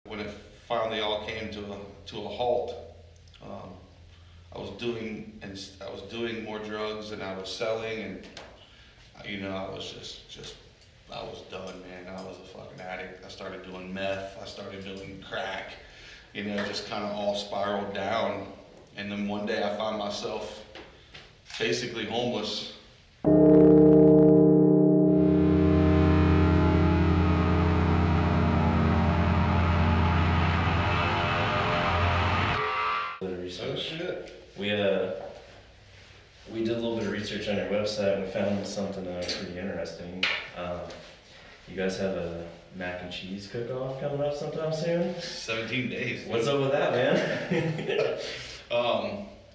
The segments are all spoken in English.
When it finally all came to a halt, um, I was doing more drugs than I was selling, and I was just I was done, man. I was a fucking addict. I started doing meth. I started doing crack. Just kind of all spiraled down. And then one day I found myself basically homeless. Oh shit. We we did a little bit of research on your website and we found something pretty interesting. You guys have a mac and cheese cook-off coming up sometime soon? 17 days. What's up with that, man?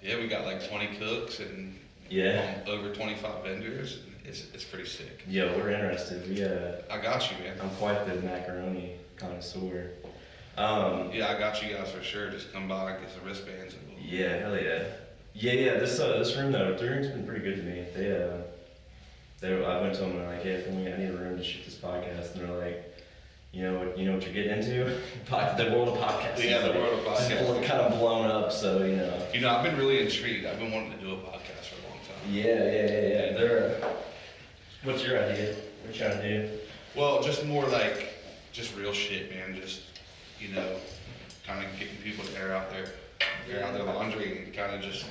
Yeah, we got like 20 cooks and Yeah. over 25 vendors. It's pretty sick. Yeah, we're interested. I got you, man. I'm quite the macaroni connoisseur. Yeah, I got you guys for sure. Just come by and get some wristbands. And Yeah, hell yeah. Yeah. This room though, the room's been pretty good to me. I went to them and they're like, hey, for me, I need a room to shoot this podcast, and they're like, you know what you're getting into? The world of podcasting. Yeah, the world of podcasting. It's kind of blown up, so I've been really intrigued. I've been wanting to do a podcast for a long time. Yeah. What's your idea? What you trying to do? Well, just more like just real shit, man. Just kind of getting people to air out their laundry and kind of just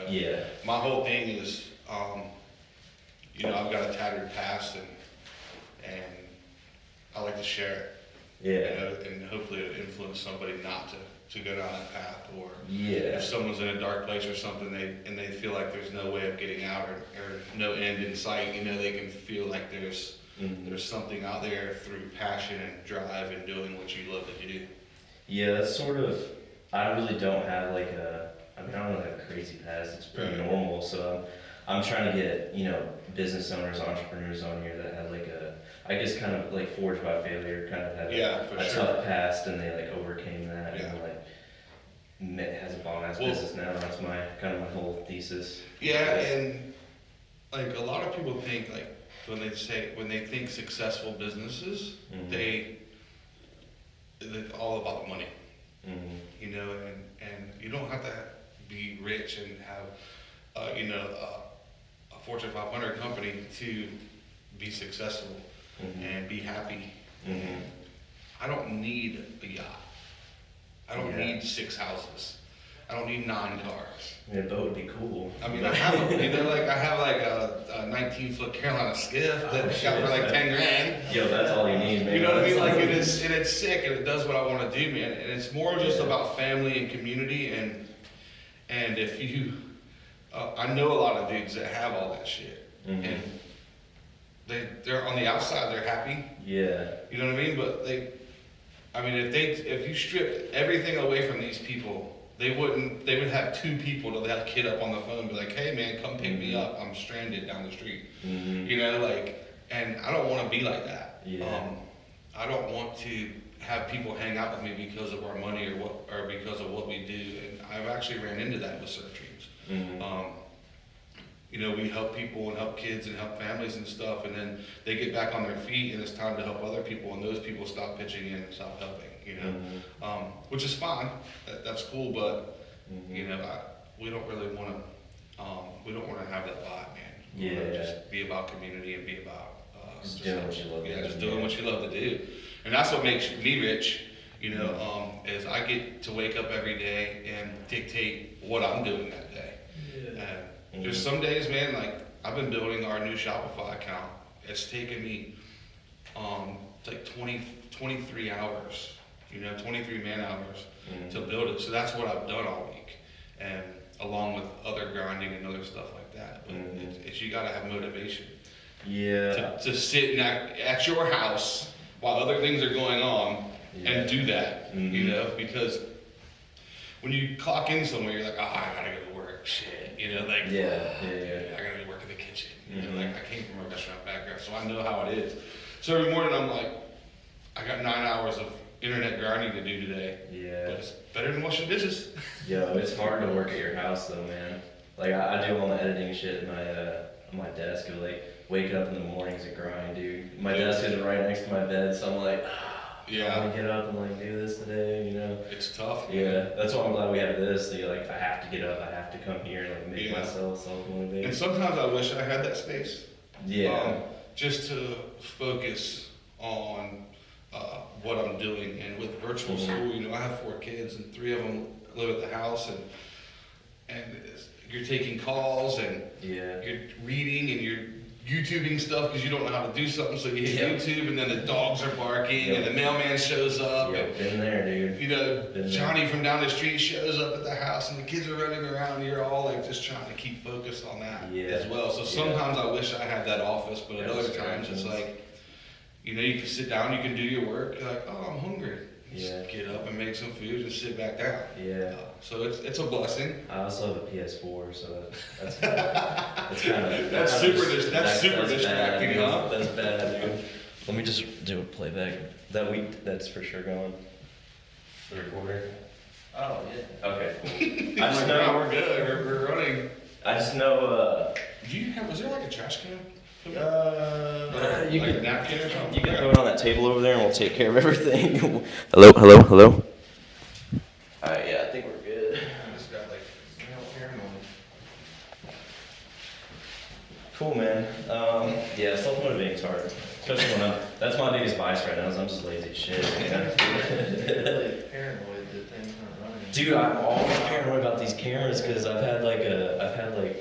Yeah. My whole thing is I've got a tattered past and I like to share it. Yeah. And hopefully it'll influence somebody not to go down that path, or Yeah. if someone's in a dark place or something, they feel like there's no way of getting out or no end in sight, they can feel like there's something out there through passion and drive and doing what you love to do. Yeah, that's sort of. I really don't have like I don't really have a crazy past. It's pretty Right. normal. So I'm trying to get business owners, entrepreneurs on here that have like I guess kind of like forged by failure, kind of had a sure. tough past, and they like overcame that, Yeah. and has a bomb ass Well, business now. That's my whole thesis. Yeah, and like a lot of people think like when they think successful businesses, Mhm. it's all about the money. Mm-hmm. And you don't have to be rich and have a Fortune 500 company to be successful Mm-hmm. and be happy. Mm-hmm. I don't need a yacht. I don't Yeah. need 6 houses. I don't need 9 cars. Yeah, boat would be cool. I mean, I have a 19-foot Carolina skiff that I got for like 10 grand. Yo, that's all you need, man. You know what I mean? That's Like all- it's sick and it does what I want to do, man. And it's more just Yeah. about family and community and if you, I know a lot of dudes that have all that shit, Mhm. and they're on the outside they're happy. Yeah. You know what I mean? But if you stripped everything away from these people, they would have 2 people to that kid up on the phone and be like, hey man, come pick me up. I'm stranded down the street. Mm-hmm. And I don't want to be like that. Yeah. I don't want to have people hang out with me because of our money or because of what we do. And I've actually ran into that with Surf Dreams. Mm-hmm. We help people and help kids and help families and stuff, and then they get back on their feet and it's time to help other people, and those people stop pitching in and stop helping, Mm-hmm. Which is fine. That's cool, but Mm-hmm. we don't really want to. We don't want to have that vibe, man. We Yeah. wanna just be about community and be about Just doing what you love to yeah, do. just doing what you love to do, and that's what makes me rich. Is I get to wake up every day and dictate what I'm doing that day. And there's some days, man, like I've been building our new Shopify account. It's taken me like 23 hours, 23 man hours to build it. So that's what I've done all week, and along with other grinding and other stuff like that. But it's you gotta have motivation Yeah. to sit at your house while other things are going on and do that, because when you clock in somewhere, you're like, oh, I gotta go to work, shit, I gotta go work in the kitchen, like I came from a restaurant background, so I know how it is. So every morning I'm like, I got 9 hours of internet grinding to do today, Yeah. but it's better than washing dishes. Yo, it's hard to work at your house though, man. Like I do all my editing shit on my desk, and like waking up in the mornings and grind, dude. My desk is right next to my bed, so I'm like, Yeah. I want to get up and like do this today, you know. It's tough. Yeah, that's why I'm glad we have this. So like, I have to get up, I have to come here, and like make myself self-motivated. And sometimes I wish I had that space. Yeah. Just to focus on what I'm doing. And with virtual school, you know, I have 4 kids, and 3 of them live at the house, and you're taking calls, and you're reading, and you're YouTubing stuff because you don't know how to do something, so you hit YouTube, and then the dogs are barking, and the mailman shows up. Yep, been there, dude. You know, Johnny from down the street shows up at the house, and the kids are running around, and you're all like just trying to keep focused on that as well. So sometimes I wish I had that office, but at other times it's like, you know, you can sit down, you can do your work, you're like, oh, I'm hungry. Just get up and make some food and sit back down. So it's a blessing. I also have a PS4, so that's kind of that's super distracting, huh? That's bad, dude. Let me just do a playback. That's for sure going. The recorder. Oh, yeah. Okay. Cool. I just know we're good. We're running. I just know. Was there like a trash can? You like can a napkin or something? You can throw it on that table over there, and we'll take care of everything. Hello. Alright, yeah, I think we're good. I just got like paranoid. Cool, man. Yeah, self-motivating is hard. Especially when that's my biggest vice right now, is I'm just lazy as shit. Really paranoid that things aren't running. Dude, I'm always paranoid about these cameras because I've had like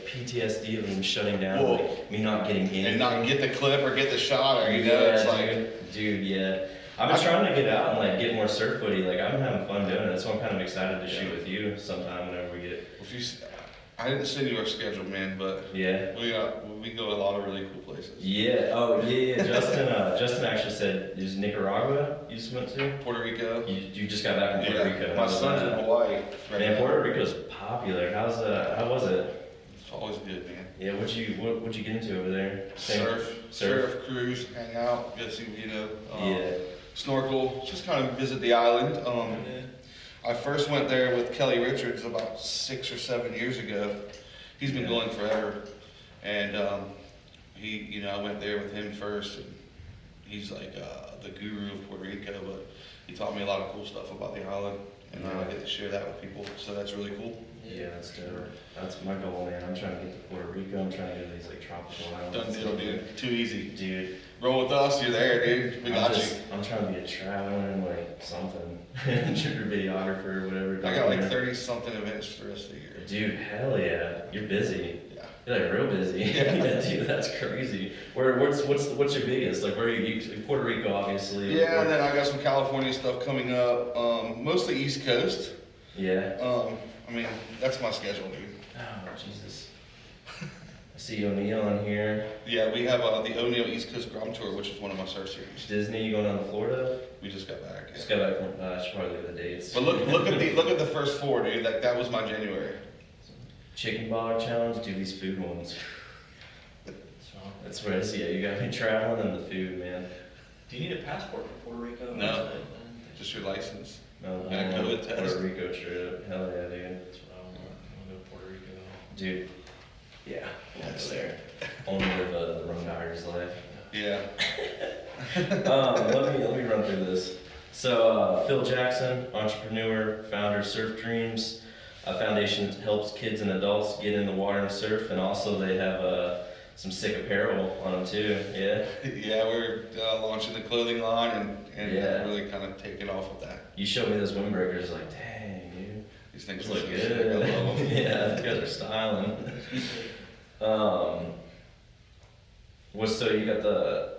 PTSD of them shutting down, like me not getting in. And not get the clip or get the shot, or you know, it's like. Dude, yeah. I've been trying to get out and like get more surf footy. Like I've been having fun doing it, so I'm kind of excited to shoot with you sometime whenever we get. I didn't send you our schedule, man, but we go a lot of really cool places. Yeah. Oh, yeah. Justin actually said, "Is Nicaragua you just went to? Puerto Rico. You just got back from Puerto Rico. My son's in Hawaii. Man, Puerto Rico's popular. How was it? It's always good, man. Yeah. What'd you get into over there? Surf, cruise, hang out, go see, snorkel, just kind of visit the island. I first went there with Kelly Richards about 6 or 7 years ago. He's been going forever, and I went there with him first, and he's like the guru of Puerto Rico, but he taught me a lot of cool stuff about the island, and now I get to share that with people, so that's really cool. Yeah, that's dope. That's my goal, man. I'm trying to get to Puerto Rico. I'm trying to go to these like tropical islands. Done deal, dude. Too easy. Dude. Roll with us, you're there, dude. We got you. I'm trying to be a traveler and like something. Sugar videographer or whatever. I got like 30 something events for the rest of the year. Dude, hell yeah. You're busy. Yeah. You're like real busy. Yeah, dude, that's crazy. What's your biggest? Like where are you Puerto Rico obviously. Yeah, and then I got some California stuff coming up. Mostly East Coast. Yeah. I mean, that's my schedule, dude. Oh, Jesus. I see O'Neill on here. Yeah, we have the O'Neill East Coast Grom Tour, which is one of my surf series. Disney, you going down to Florida? We just got back. Yeah. Just got back from, I should probably look at the dates. But look at the first 4, dude. That was my January. Chicken bog challenge, do these food ones. That's what I see. Yeah, you got me traveling and the food, man. Do you need a passport for Puerto Rico? No, just your license. No, and a COVID test. Puerto Rico trip. Hell yeah, dude. That's what I want. I want to go to Puerto Rico. Dude. Yeah, That's there. Only live the Rum Diaries life. Yeah. Let me run through this. So, Phil Jackson, entrepreneur, founder of Surf Dreams. A foundation that helps kids and adults get in the water and surf, and also they have some sick apparel on them too. Yeah. Yeah, we're launching the clothing line and really kind of taking off with that. You showed me those windbreakers, like, dang, dude. These things look so good. sick. I love them. Yeah, you guys are styling.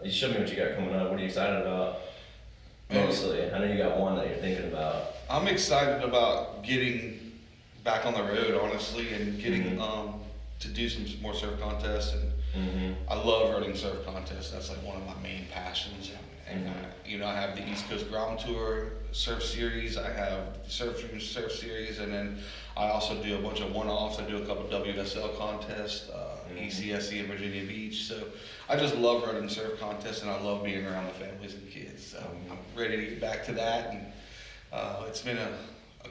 You showed me what you got coming up. What are you excited about? Mostly. I know you got one that you're thinking about. I'm excited about getting back on the road, honestly, and getting to do some more surf contests. And I love running surf contests. That's like one of my main passions. And I have the East Coast Grom Tour surf series. I have the Surf Dreams surf series, and then I also do a bunch of one-offs. I do a couple WSL contests, ECSC in Virginia Beach. So I just love running surf contests, and I love being around the families and kids. So I'm ready to get back to that. And it's been a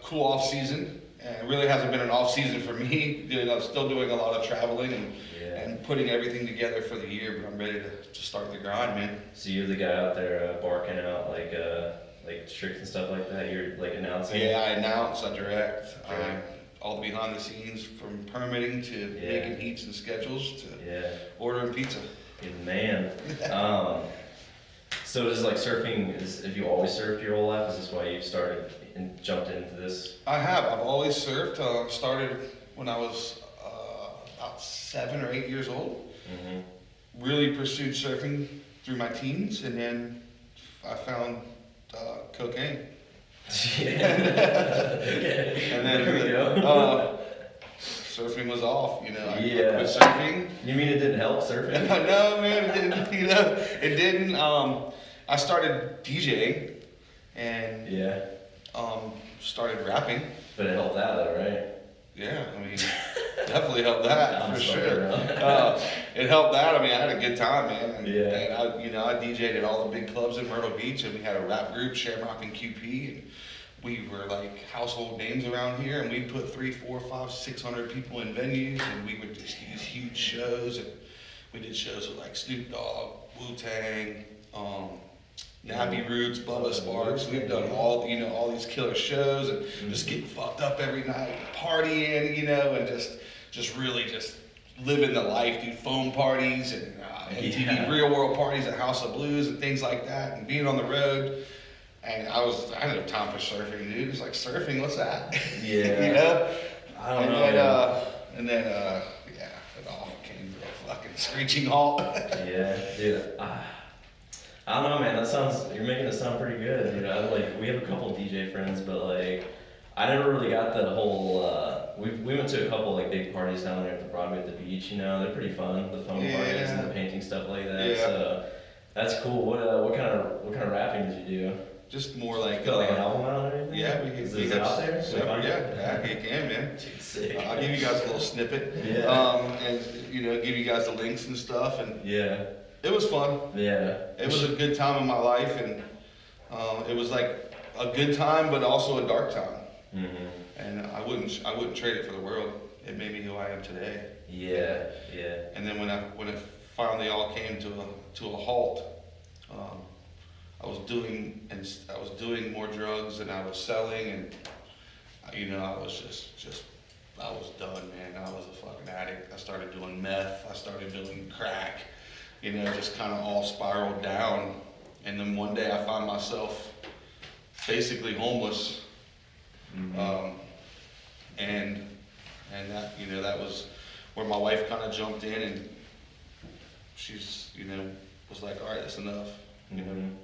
cool off season. And it really hasn't been an off season for me. I'm still doing a lot of traveling and putting everything together for the year, but I'm ready to start the grind, man. So you're the guy out there barking out like like tricks and stuff like that? You're like announcing? Yeah, I announce, I direct, Okay. all the behind the scenes from permitting to Yeah. making heats and schedules to Yeah. ordering pizza. Good man. So is like surfing, have you always surfed your whole life? Is this why you started and jumped into this? I've always surfed. Started when I was about 7 or 8 years old. Mm-hmm. Really pursued surfing through my teens, and then I found cocaine. Okay. And then There we go. Surfing was off, you know. I Yeah. quit surfing. You mean it didn't help surfing? No, man, it didn't. You know, it didn't. I started DJing and Yeah. started rapping. But it helped out though, right? Yeah, I mean, definitely helped that I'm for stuck sure. around. It helped that. I mean, I had a good time, man. And, Yeah. and I DJ'd at all the big clubs in Myrtle Beach, and we had a rap group, Shamrock and QP, and we were like household names around here, and we'd put 300, 400, 500, 600 people in venues, and we would just use huge shows, and we did shows with like Snoop Dogg, Wu-Tang, Nappy Roots, Bubba Sparks. We've done all these killer shows, and just getting fucked up every night, partying, and just really just living the life, dude. Foam parties and MTV Real World parties at House of Blues and things like that, and being on the road. And I didn't have time for surfing, dude. It's like surfing, what's that? Yeah. I don't know. Yeah, it all came to a fucking screeching halt. Yeah, dude. I don't know, man. You're making it sound pretty good. We have a couple DJ friends, but like, I never really got the whole. We went to a couple like big parties down there at the Broadway at the beach. They're pretty fun. The foam parties and the painting stuff like that. Yeah. So that's cool. What kind of rapping did you do? Just more like. Got like an album out or anything? Yeah, is it out there? Yeah, you can, man. Dude, sick. I'll give you guys a little snippet. Yeah. And give you guys the links and stuff, and Yeah. it was fun. Yeah. It was a good time in my life, and it was like a good time, but also a dark time. Mm-hmm. And I wouldn't trade it for the world. It made me who I am today. Yeah. Yeah. And then when it finally all came to a halt, I was doing more drugs than I was selling, and I was just I was done, man. I was a fucking addict. I started doing meth. I started doing crack. Just kind of all spiraled down. And then one day I found myself basically homeless. Mm-hmm. And that, that was where my wife kind of jumped in, and she's, was like, all right, that's enough.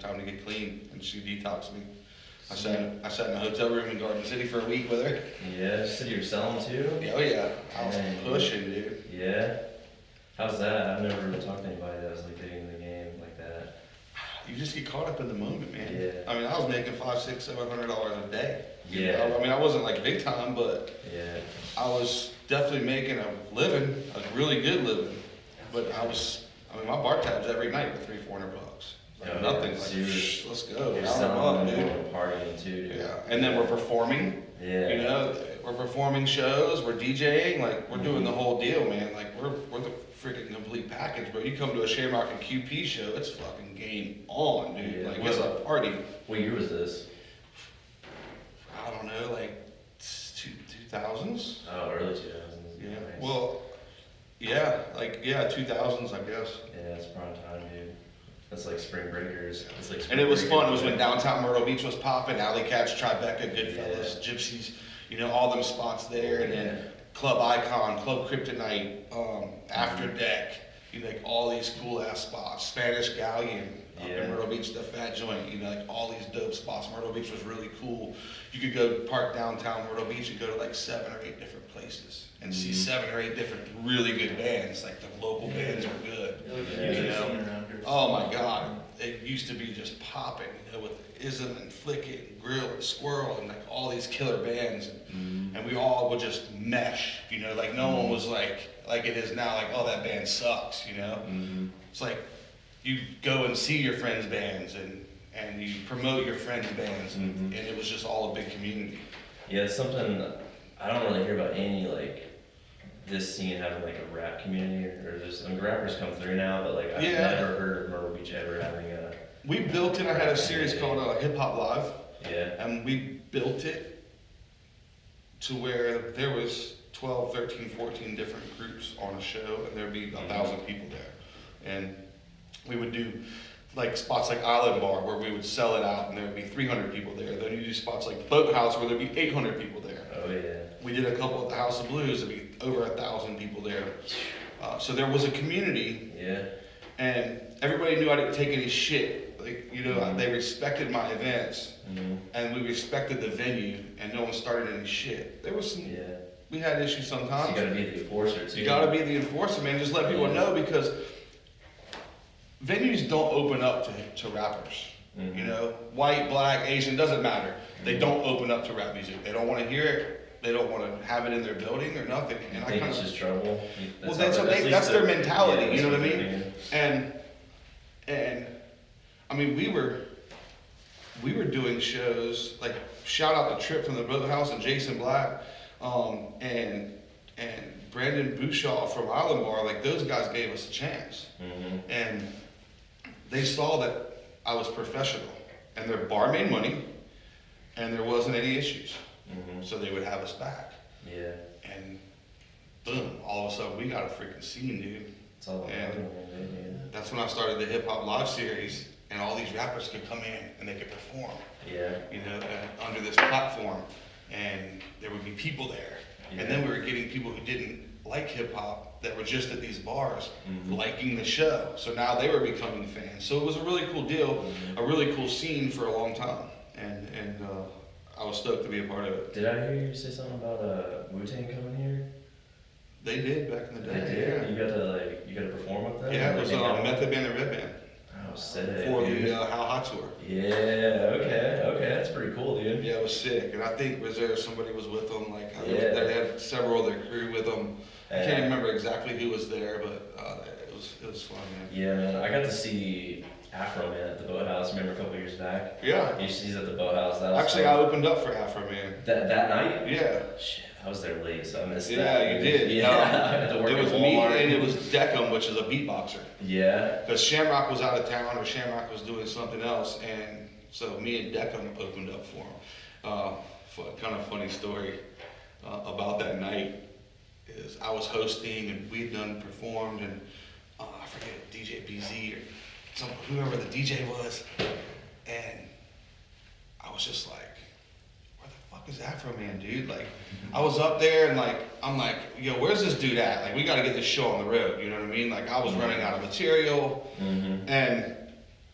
Time to get clean. And she detoxed me. I sat in a hotel room in Garden City for a week with her. Yeah, you said you were selling too? Oh yeah, I was Dang. pushing, dude. Yeah. How's that? I've never really talked to anybody that was like getting in the game like that. You just get caught up in the moment, man. Yeah. I mean, I was making $500, $600, $700 a day. Yeah. I mean, I wasn't like big time, but Yeah. I was definitely making a living, a really good living. But my bar tabs every night were $300-400. Like Yeah, nothing. Like, so let's go. You're Round 'em selling up, them dude. and partying too, dude. Yeah. And then we're performing. Yeah. We're performing shows, we're DJing, like we're doing the whole deal, man. Like we're the freaking complete package, bro. You come to a Shamrock and QP show, it's fucking game on, dude. Yeah. Like it's a party. What year was this? I don't know, like 2000s. Oh, early 2000s. Yeah. Nice. Well, yeah, 2000s, I guess. Yeah, it's prime time, dude. That's like spring breakers. It's like And it was spring fun. It was breakers. when downtown Myrtle Beach was popping, Alley Cats, Tribeca, Goodfellas, Gypsies, all them spots there, and then Club Icon, Club Kryptonite, After Deck, like all these cool ass spots, Spanish Galleon, up in Myrtle Beach, the Fat Joint, like all these dope spots. Myrtle Beach was really cool. You could go park downtown Myrtle Beach and go to like 7 or 8 different places and see 7 or 8 different really good bands. Like the local bands were good. Oh my God, it used to be just popping, with Ism and Flick It and Grill and Squirrel and like all these killer bands, and we all would just mesh, like no one was like it is now, like, oh, that band sucks, It's like you go and see your friends' bands and you promote your friends' bands, and it was just all a big community. Yeah, it's something I don't really hear about any like this scene having like a rap community or just rappers come through now, but like I've never heard of Myrtle Beach ever having a we built it. I had a series called Hip Hop Live, Yeah. and we built it to where there was 12, 13, 14 different groups on a show, and there'd be 1,000 people there. And we would do like spots like Island Bar where we would sell it out and there would be 300 people there. Then you do spots like Boathouse where there'd be 800 people there. Oh yeah. We did a couple at the House of Blues, there'd be over 1,000 people there. So there was a community, Yeah. and everybody knew I didn't take any shit. Like, you know, they respected my events, and we respected the venue, and no one started any shit. There was some, we had issues sometimes. So you gotta be the enforcer too. You gotta be the enforcer, man. Just let people know, because venues don't open up to rappers. You know, white, black, Asian, doesn't matter. They don't open up to rap music. They don't want to hear it. They don't want to have it in their building or nothing. And I think it's just trouble. That's their mentality. You know what I mean? And I mean, we were doing shows like, shout out to Trip from the Boathouse and Jason Black, and Brandon Bouchard from Island Bar. Like, those guys gave us a chance, and they saw that I was professional, and their bar made money, and there wasn't any issues. So they would have us back. Yeah. And boom, all of a sudden we got a freaking scene, dude. It's all about that's when I started the Hip Hop Live series, and all these rappers could come in and they could perform. Yeah. You know, under this platform, and there would be people there. Yeah. And then we were getting people who didn't like hip hop that were just at these bars liking the show. So now they were becoming fans. So it was a really cool deal, a really cool scene for a long time. And I was stoked to be a part of it. Did I hear you say something about Wu-Tang coming here? They did back in the day. They did? Yeah. You got to perform with them? Yeah, it was Method Man and Red Band. Oh, sick. For the How Hot tour. Yeah, okay, that's pretty cool, dude. Yeah, it was sick. And I think somebody was with them, like, they had several of their crew with them. I can't remember exactly who was there, but it was fun, man. Yeah, man, I got to see Afroman at the Boathouse, remember a couple years back? Yeah. He's at the Boathouse. Actually, I opened up for Afroman. That night? Yeah. Shit, I was there late, so I missed that. Yeah, you did. Yeah, I had to work it was at me Walmart. and it was Deckham, which is a beatboxer. Yeah. Because Shamrock was out of town, or Shamrock was doing something else, and so me and Deckham opened up for him. Kind of funny story about that night is I was hosting, and we'd done performed, and I forget, DJ BZ or whoever the DJ was, and I was just like, where the fuck is Afroman, dude? Like, I was up there, and like, I'm like, yo, where's this dude at? Like, we gotta get this show on the road, you know what I mean? Like, I was running out of material, and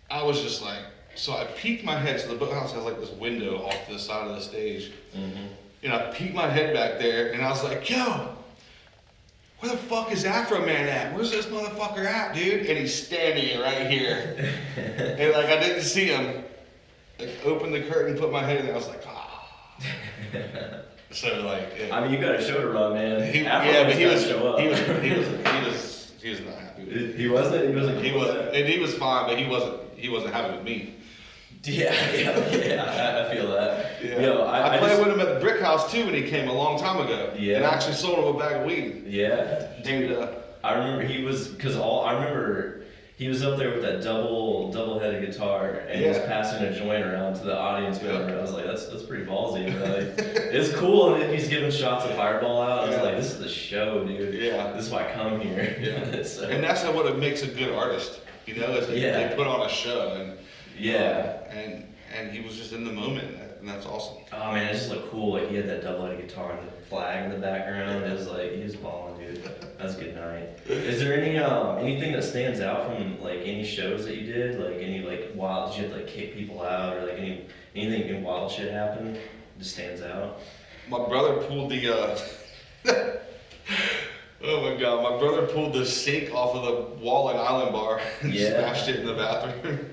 I was just like, so I peeked my head, so the Boathouse has like this window off to the side of the stage, and I peeked my head back there, and I was like, yo, where the fuck is Afroman at? Where's this motherfucker at, dude? And he's standing right here. And like, I didn't see him. Like, opened the curtain, put my head in there, I was like, ah. So like, yeah. I mean, you got a show to run, man. But he was show up. He was not happy with it. He wasn't. And he was fine, but he wasn't happy with me. Yeah, I feel that. Yeah. Yo, I played with him at the Brick House too when he came a long time ago. Yeah. And I actually sold him a bag of weed. Yeah. Dude, I remember I remember he was up there with that double-headed guitar and he was passing a joint around to the audience member. I was like, that's pretty ballsy. Like, it's cool, and then he's giving shots of Fireball out. I was like, this is the show, dude. Yeah. This is why I come here. Yeah. So. And that's what it makes a good artist. You know, is they put on a show and and he was just in the moment, and that's awesome. Oh man, it just looked cool. Like, he had that double-headed guitar and the flag in the background. It was like, he was balling, dude. That was a good night. Is there anything that stands out from like any shows that you did? Like any like wild, did you have to like kick people out, or like anything wild shit happen? Just stands out. My brother pulled the oh my god, my brother pulled the sink off of the wall in Island Bar and smashed it in the bathroom.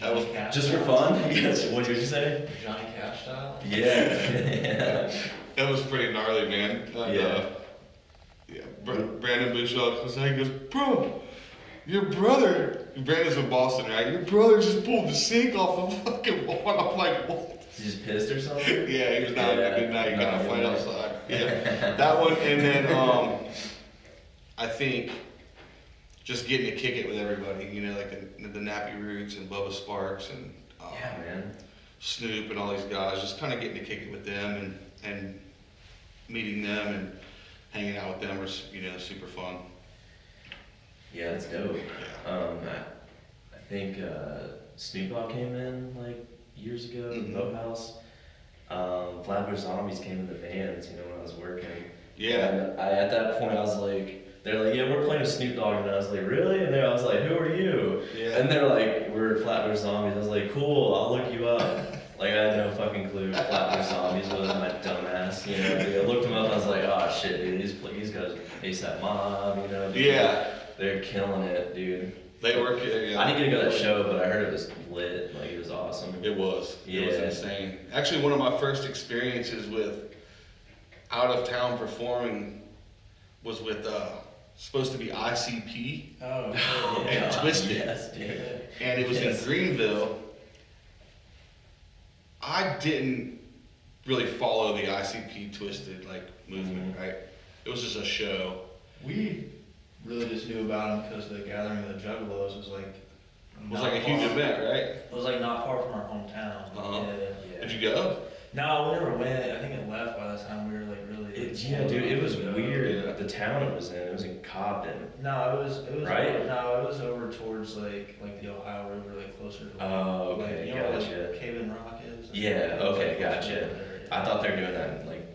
That was just for fun? Yes. What did you say? Johnny Cash style? Yeah. That was pretty gnarly, man. Brandon Bouchard was like, he goes, bro, your brother, Brandon's from Boston, right? Your brother just pulled the sink off the fucking wall. And I'm like, what? He just pissed or something? Yeah, he was not having a good night. He got a fight outside. Yeah, that one, and then I think just getting to kick it with everybody, you know, like the Nappy Roots and Bubba Sparks and Yeah, man. Snoop and all these guys, just kind of getting to kick it with them and meeting them and hanging out with them was, you know, super fun. Yeah, that's dope. I think Snoop Dogg came in like years ago, Boathouse. Flatbush Zombies came in the vans, you know, when I was working. Yeah. And at that point, I was like, they're like, yeah, we're playing with Snoop Dogg, and I was like, really? And I was like, who are you? Yeah. And they're like, we're Flatbush Zombies. I was like, cool, I'll look you up. Like, I had no fucking clue who Flatbush Zombies was, my dumbass, you know. Dude, I looked them up, and I was like, oh shit, dude, these guys ASAP Mob, you know. Dude, Yeah. They're killing it, dude. They were, yeah. I didn't get to go to that show, but I heard it was lit. Like, it was awesome. It was. Yeah. It was insane. Actually, one of my first experiences with out of town performing was with supposed to be ICP Oh, and Twisted. Yes, dude. And it was in Greenville. I didn't really follow the ICP Twisted like movement, right? It was just a show. we really just knew about them because the gathering of the Juggalos was like. It was like a huge event, right? It was like not far from our hometown. Uh-huh. Yeah. Did you go? No, we never went. I think it left by the time we were like really. Yeah, dude, it was weird. Yeah. The town it was in Cobden. No, it was. Right? No, it was over towards like the Ohio River, like closer to. Oh, okay, like, you know where, gotcha. like, Cave and Rock is. Yeah, okay, gotcha. There, yeah. I thought they were doing that in, like,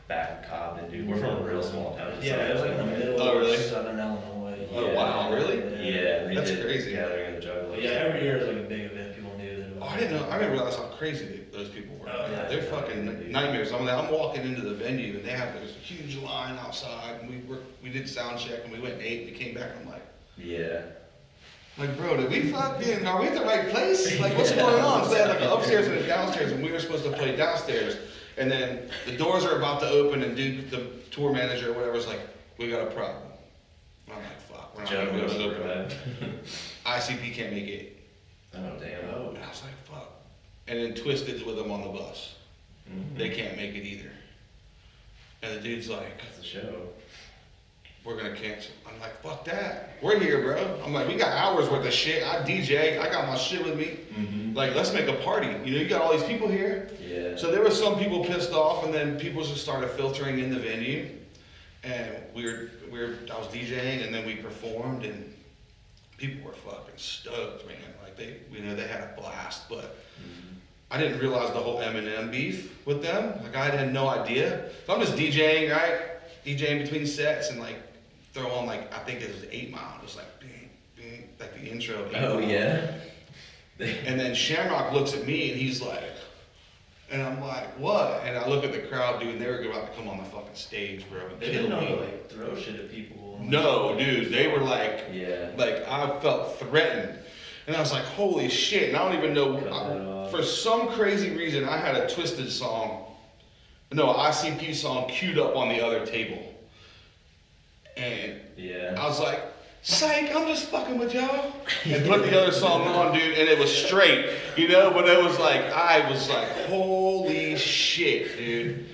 back in Cobden, dude. We're from a real small town. Yeah, it was like in the middle Oh, really? of southern Illinois. Oh, wow, really? Yeah, they That's did crazy. Gathering of the Juggalos. But yeah, every year is like a big event. People knew that. It was Oh, I didn't know. I didn't realize how crazy those people were. Oh, yeah. They're fucking nightmares. I'm walking into the venue and they have this huge line outside, and we did sound check and we went and ate and we came back and I'm Yeah. like, bro, are we at the right place? Like, what's going on? So they had like an upstairs and a downstairs, and we were supposed to play downstairs. And then the doors are about to open, and dude, the tour manager or whatever was like, we got a problem. And I'm like, fuck, we're not gonna be able to open it. ICP can't make it. Oh, damn. And I was like, fuck. And then Twisted's with them on the bus. Mhm. They can't make it either. And the dude's like, That's the show. we're gonna cancel. I'm like, fuck that. We're here, bro. I'm like, we got hours worth of shit. I DJ. I got my shit with me. Mm-hmm. Like, let's make a party. You know, you got all these people here. Yeah. So there were some people pissed off, and then people just started filtering in the venue. And I was DJing, and then we performed, and people were fucking stoked, man. Like they had a blast, but I didn't realize the whole Eminem beef with them. Like I had no idea. So I'm just DJing, right? DJing between sets, and like throw on like I think it was 8 Mile. It was like bing, bing, like the intro of 8 Oh, Mile. yeah? And then Shamrock looks at me and he's like, and I'm like, what? And I look at the crowd, dude, and they were about to come on the fucking stage, bro, and They kill didn't know me. to like throw shit at people. No, dude, they were like, Yeah. I felt threatened. And I was like, holy shit. And I don't even know, Cut that off. for some crazy reason, I had a Twisted song, an ICP song queued up on the other table. And Yeah. I was like, psych, I'm just fucking with y'all. And put the other song on, dude, and it was straight, you know, but it was like, I was like, holy shit, dude.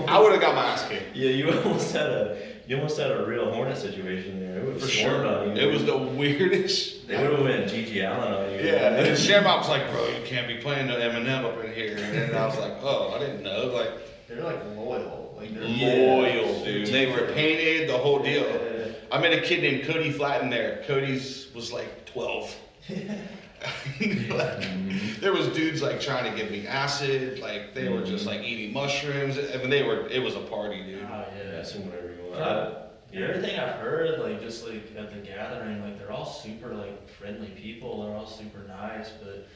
I would have got my ass kicked. Yeah, you almost had a real Hornet situation there. It would have For swarmed sure. on you. It was the weirdest. They would have went Gigi Allen on you. Yeah, and then Shamrock was like, bro, you can't be playing no Eminem up in here. And then I was like, oh, I didn't know. Like, They're like loyal. Like they're loyal, dude. They were painted, the whole deal. Yeah. I met a kid named Cody Flatten there. Cody's was like 12. There was dudes like trying to give me acid, like they were just like eating mushrooms. I mean, it was a party, dude. Oh Yeah, yeah. assume whatever you want. Yeah. Everything I've heard, like just like at the gathering, like they're all super like friendly people. They're all super nice, but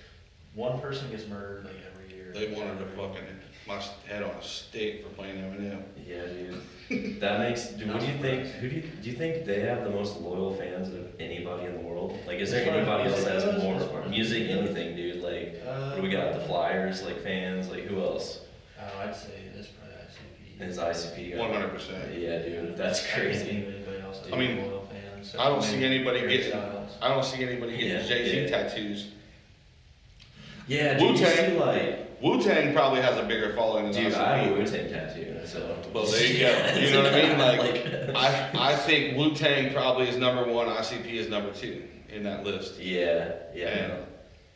one person gets murdered like every year. They wanted to fucking my head on a stick for playing Eminem. Yeah, dude. That makes. What do you think? Do you think they have the most loyal fans of anybody in the world? Like, is there anybody else that has more music, anything, dude? Like, what do we got? The Flyers, like fans, like who else? Oh, I'd say it's probably ICP. Is ICP? 100%. Yeah, dude, that's crazy. Anybody else has I mean, loyal fans. I don't see anybody Harry getting. Styles. I don't see anybody getting Yeah, Jay-Z yeah. tattoos. Yeah, dude, you Wu-Tang. see like Wu-Tang probably has a bigger following than Dude, ICP. I have a Wu-Tang tattoo, so. Well, there you go. You know what I mean? Like, I think Wu-Tang probably is number one, ICP is number two in that list. Yeah.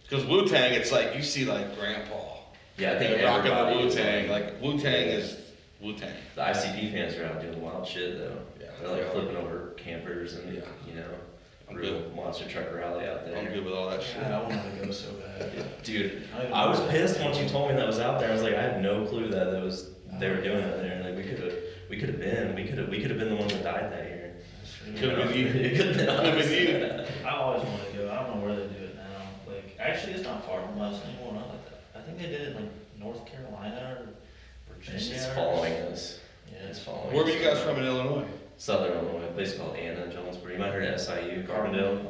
Because Wu-Tang, it's like, you see like Grandpa. Yeah, I think rocking the everybody Wu-Tang. Like, Wu-Tang is Wu-Tang. The ICP fans are out doing wild shit though. Yeah, They're like flipping over campers and Yeah. you know, I'm real good. monster truck rally out there. I'm good with all that shit. Yeah, I wanted to go so bad. Dude, I was pissed once you told me that was out there. I was like, I had no clue that they were doing that there. Like we could have been the ones that died that year. Could have been you. It could have been you. I always want to go. I don't know where they do it now. Like, actually, it's not far from us anymore. Not like that. I think they did it in like North Carolina or Virginia. It's following us. Yeah, It's following. Where were us. you guys from in Illinois? Southern Illinois, a place called Anna, Jonesboro. You might have heard of SIU, Carbondale.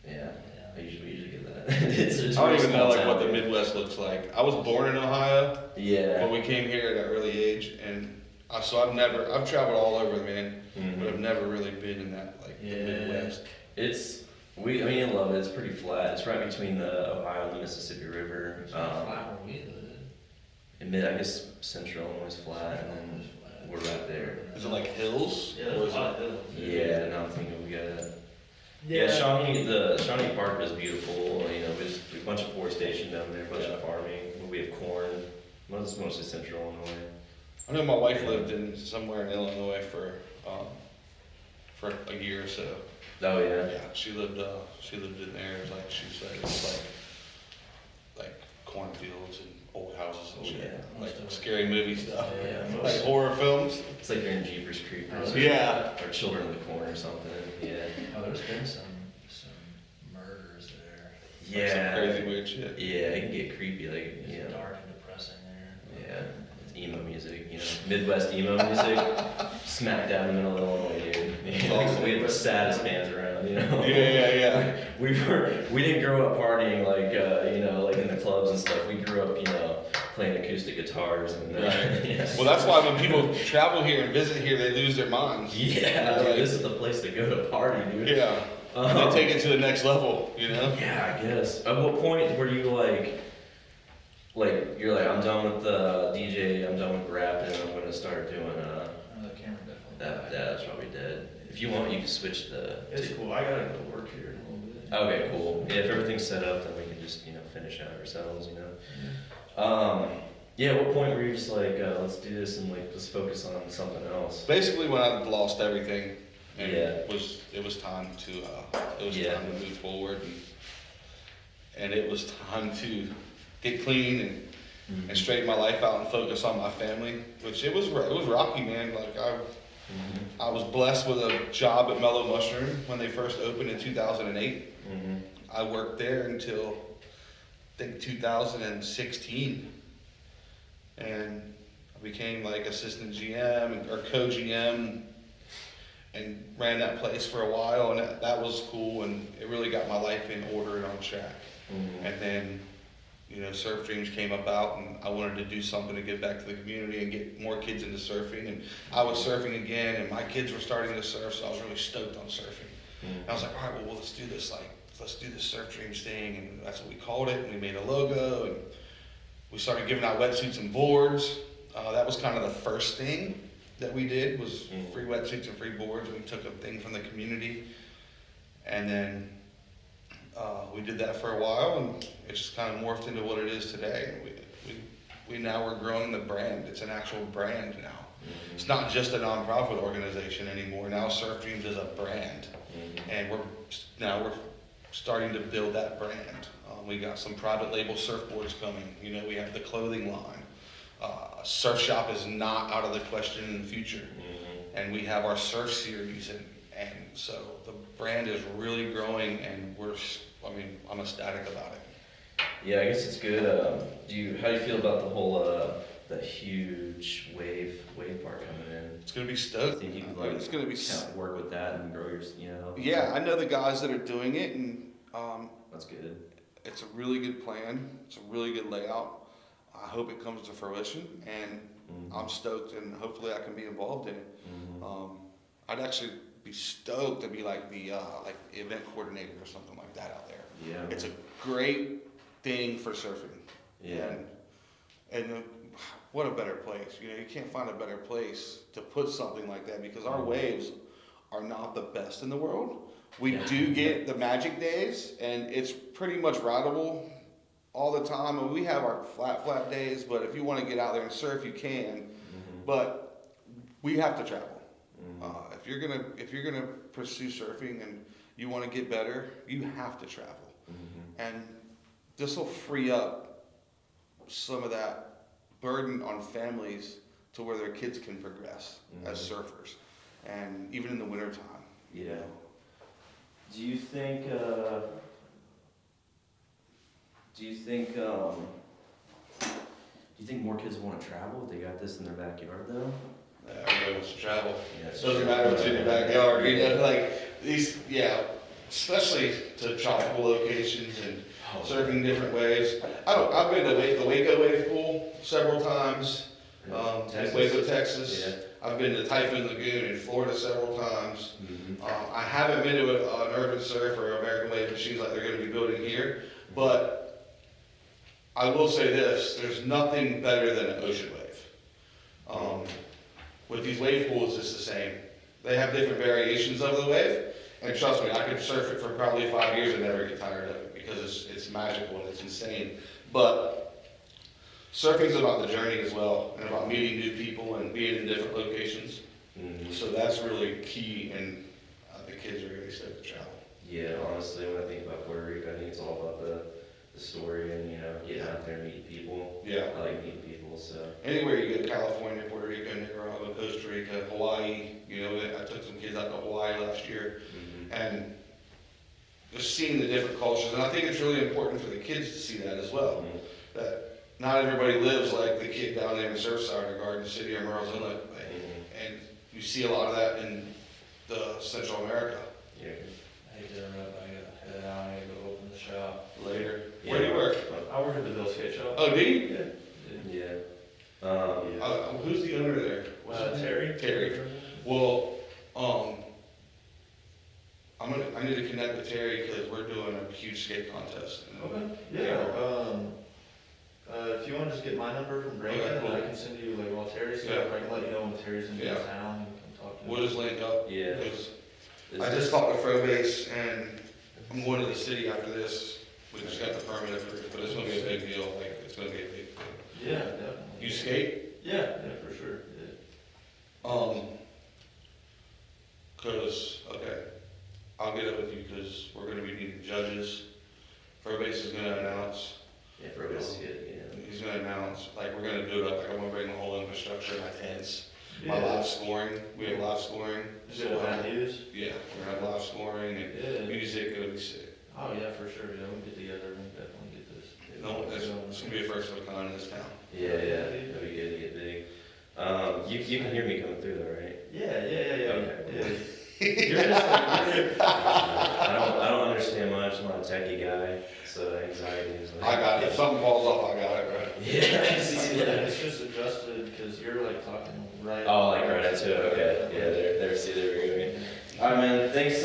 Yeah. We usually get that. it's I don't a even know small like town, what the dude. Midwest looks like. I was born in Ohio, Yeah. but we came here at an early age, and so I've traveled all over, man, but I've never really been in that like the Midwest. I mean, I love it. It's pretty flat. It's right between the Ohio and the Mississippi River. It's not flat where we live. I guess Central Illinois is flat, and then we're right there. Is it like hills? Yeah, Or there's is a lot it- of hills. Yeah, now I'm thinking we got the Shawnee Park is beautiful. You know, there's a bunch of forestation down there, a bunch of farming. We have corn. Mostly Central Illinois. I know my wife lived in somewhere in Illinois for a year or so. Oh yeah. Yeah, she lived in there. It was like she said, it's like cornfields and old houses and Oh, shit, yeah. like scary movie stuff, Yeah, like horror films. It's like you're in Jeepers Creepers. Yeah. Or Children of the Corn or something. Yeah. Oh, there's been some murders there. Like some crazy weird shit. Yeah, it can get creepy, like, you It's know. dark and depressing there. Yeah, it's emo music, you know, Midwest emo music, smack dab in the middle of Illinois, dude. You know, awesome. we have the saddest bands around, you know. Yeah. We didn't grow up partying like, you know, like in the clubs and stuff. We grew up, you know, playing acoustic guitars and. Right. Yeah. Well, that's why when people travel here and visit here, they lose their minds. Yeah, dude, Like- this is the place to go to party, dude. Yeah. And they take it to the next level, you know? Yeah, I guess. At what point were you like, you're like, I'm done with the DJ, I'm done with rapping, I'm gonna start doing Oh, the camera definitely. that's probably dead. If you want, you can switch It's cool. I gotta go work here in a little bit. Okay, cool. Yeah, if everything's set up, then we can just, you know, finish out ourselves, you know. Yeah, at what point were you just like, let's do this and like, let's focus on something else? Basically, when I lost everything, and Yeah. it was time to Yeah. time to move forward, and it was time to get clean and straighten my life out and focus on my family, which it was rocky, man. Like I was blessed with a job at Mellow Mushroom when they first opened in 2008. I worked there until I think 2016, and I became like assistant GM or co-GM and ran that place for a while, and that was cool, and it really got my life in order and on track. And then, you know, Surf Dreams came about, and I wanted to do something to give back to the community and get more kids into surfing. And I was surfing again, and my kids were starting to surf, so I was really stoked on surfing. And I was like, all right, well, let's do this. Like, let's do this Surf Dreams thing, and that's what we called it. And we made a logo, and we started giving out wetsuits and boards. That was kind of the first thing that we did was free wetsuits and free boards. We took a thing from the community, and then we did that for a while, and it just kind of morphed into what it is today. We now we're growing the brand. It's an actual brand now. It's not just a nonprofit organization anymore. Now Surf Dreams is a brand, and we're starting to build that brand. We got some private label surfboards coming. You know, we have the clothing line. Surf shop is not out of the question in the future, and we have our surf series, and so the brand is really growing, and I'm ecstatic about it. Yeah, I guess it's good. How do you feel about the whole, the huge wave park coming in? It's gonna be stoked. Think you could like It's gonna be. kind of work with that and grow your, you know? Yeah, I know the guys that are doing it, and That's good. it's a really good plan. It's a really good layout. I hope it comes to fruition, and I'm stoked, and hopefully I can be involved in it. I'd actually be stoked to be like the event coordinator or something like that out there. Yeah. It's a great thing for surfing. Yeah. And And what a better place. You know, you can't find a better place to put something like that because our waves are not the best in the world. We do get the magic days, and it's pretty much rideable all the time. And we have our flat days, but if you want to get out there and surf, you can. But we have to travel. If you're gonna pursue surfing and you want to get better, you have to travel. And this will free up some of that burden on families to where their kids can progress as surfers, and even in the wintertime. Yeah. You know? Do you think more kids want to travel if they got this in their backyard though? Everybody wants to travel. Yeah, It doesn't matter what's in your backyard. You know, like these, especially to tropical locations and surfing different waves. I've been to the Waco wave pool several times. In Waco, Texas. Yeah. I've been to Typhoon Lagoon in Florida several times. I haven't been to an urban surf or American wave machines like they're going to be building here, but I will say this: there's nothing better than an ocean wave. With these wave pools, it's the same. They have different variations of the wave, and trust me, I could surf it for probably 5 years and never get tired of it because it's magical and it's insane. But surfing's about the journey as well, and about meeting new people and being in different locations. So that's really key, and the kids are really stoked to travel. Yeah, honestly, when I think about Puerto Rico, I think it's all about the story and, getting out there and meeting people. Yeah. I like meeting people, so. Anywhere you go, California, Puerto Rico, Nicaragua, Costa Rica, Hawaii, I took some kids out to Hawaii last year, and just seeing the different cultures, and I think it's really important for the kids to see that as well, that not everybody lives like the kid down there in Surfside or Garden City or Merle's Inlet, and you see a lot of that in the Central America. I hate to interrupt, I gotta head out, I gotta go open the shop. Later. Yeah. Where do you work? I work at the Bill Skate Shop. Oh, do you? Yeah. Who's the owner there? Terry. Terry. Well, I need to connect with Terry because we're doing a huge skate contest. Okay. Yeah. If you want to just get my number from Brandon, Okay, cool. I can send you like all Terry's stuff. I can let you know when Terry's in town. You can talk to him. We'll just link up. Yeah. Because I just talked to Frobase and I'm going to the city after this. We just got the permit approved, but it's gonna be a big deal. Like it's gonna be a big thing. Yeah, definitely. You skate? Yeah, for sure. I'll get it with you because we're gonna be needing judges. Frobase is gonna announce. Yeah, for us, yeah. He's gonna announce, like, we're gonna do it up, like, I'm gonna bring the whole infrastructure, my tents, my Yeah. live scoring, we have live scoring. Is it what use? Yeah, we're gonna have live scoring and music, it'll be sick. Oh yeah, for sure. Yeah, we'll get together and definitely get this. No, it's gonna be a first of a kind in this town. Yeah, that'd be good to get big. You can hear me coming through though, right? Yeah. Okay. You're just like, I don't understand much. I'm not a techie guy, so anxiety is like. I got it, if something falls off, I got it, right? it's just adjusted because you're like talking right. Oh, like right into it. Okay. Yeah, there we go. All right, man. Thanks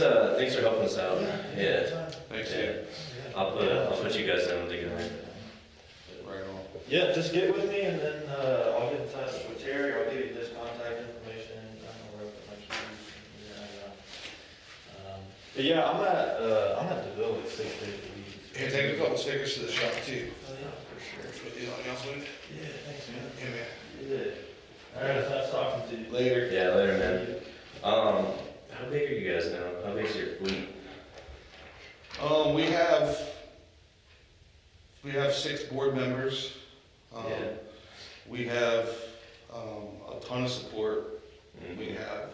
for helping us out. Yeah. Thanks, Yeah. dude. I'll put you guys down together. Right on. Yeah, just get with me and then I'll get in touch with Terry. I'll give you this contact information. I don't know where I put my keys. But yeah, I'm at the Ville at 6 days a week. Here, take a couple stickers to the shop too. Oh yeah, for sure. Put these on the announcement. Yeah, thanks man. Yeah, man. Yeah. Alright, nice talking to you. Later. Yeah, later, man. How big are you guys now? How big is your fleet? We have 6 board members. Yeah. We have a ton of support. We have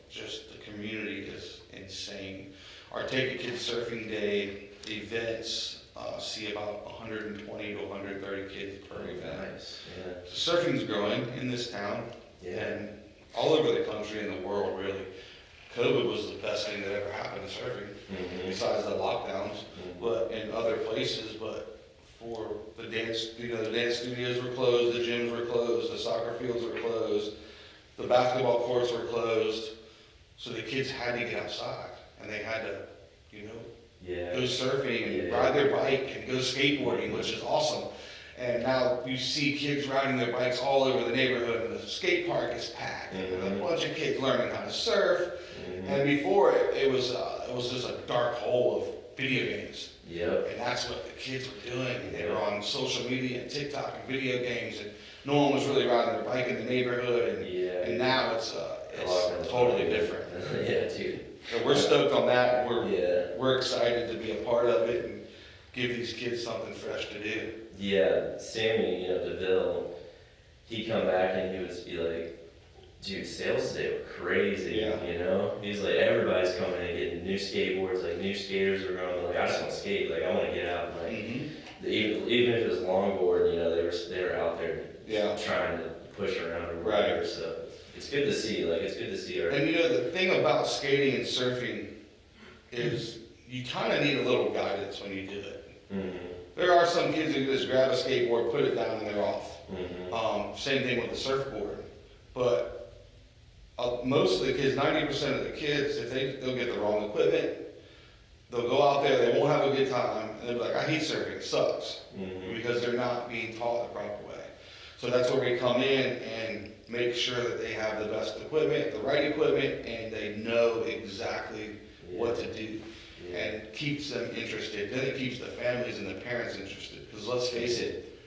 just the community is insane. Our Take a Kid Surfing Day events see about 120 to 130 kids per event. Nice. Yeah. Surfing's growing in this town and all over the country and the world, really. COVID was the best thing that ever happened to surfing, besides the lockdowns, but in other places. But for the dance, the dance studios were closed, the gyms were closed, the soccer fields were closed, the basketball courts were closed. So the kids had to get outside, and they had to, go surfing and ride their bike and go skateboarding, which is awesome. And now you see kids riding their bikes all over the neighborhood, and the skate park is packed, and a bunch of kids learning how to surf. And before it was just a dark hole of video games. Yep. And that's what the kids were doing. And they were on social media and TikTok and video games, and no one was really riding their bike in the neighborhood. And now it's totally different. Yeah, dude. So we're stoked on that. We're excited to be a part of it and give these kids something fresh to do. Yeah, Sammy, DeVille, he come back and he was like, dude, sales today were crazy, He's like, everybody's coming and getting new skateboards, like new skaters are going, like, I just want to skate, like, I want to get out, like, even if it was longboard, they were out there trying to push around or whatever, so it's good to see, our... And the thing about skating and surfing is you kind of need a little guidance when you do it. There are some kids who just grab a skateboard, put it down, and they're off. Same thing with the surfboard. But most of the kids, 90% of the kids, if they'll get the wrong equipment, they'll go out there, they won't have a good time, and they'll be like, I hate surfing, it sucks. Because they're not being taught the proper way. So that's where we come in and make sure that they have the best equipment, the right equipment, and they know exactly what to do. And keeps them interested. Then it keeps the families and the parents interested. Because let's face it,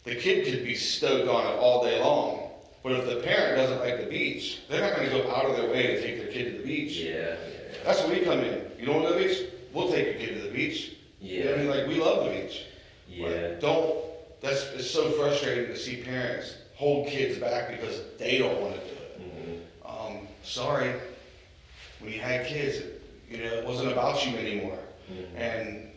the kid could be stoked on it all day long. But if the parent doesn't like the beach, they're not going to go out of their way to take their kid to the beach. That's where we come in. You don't want to go to the beach? We'll take your kid to the beach. You know what I mean? Like, we love the beach. It's so frustrating to see parents hold kids back because they don't want to do it. Sorry, when you had kids, it wasn't about you anymore. And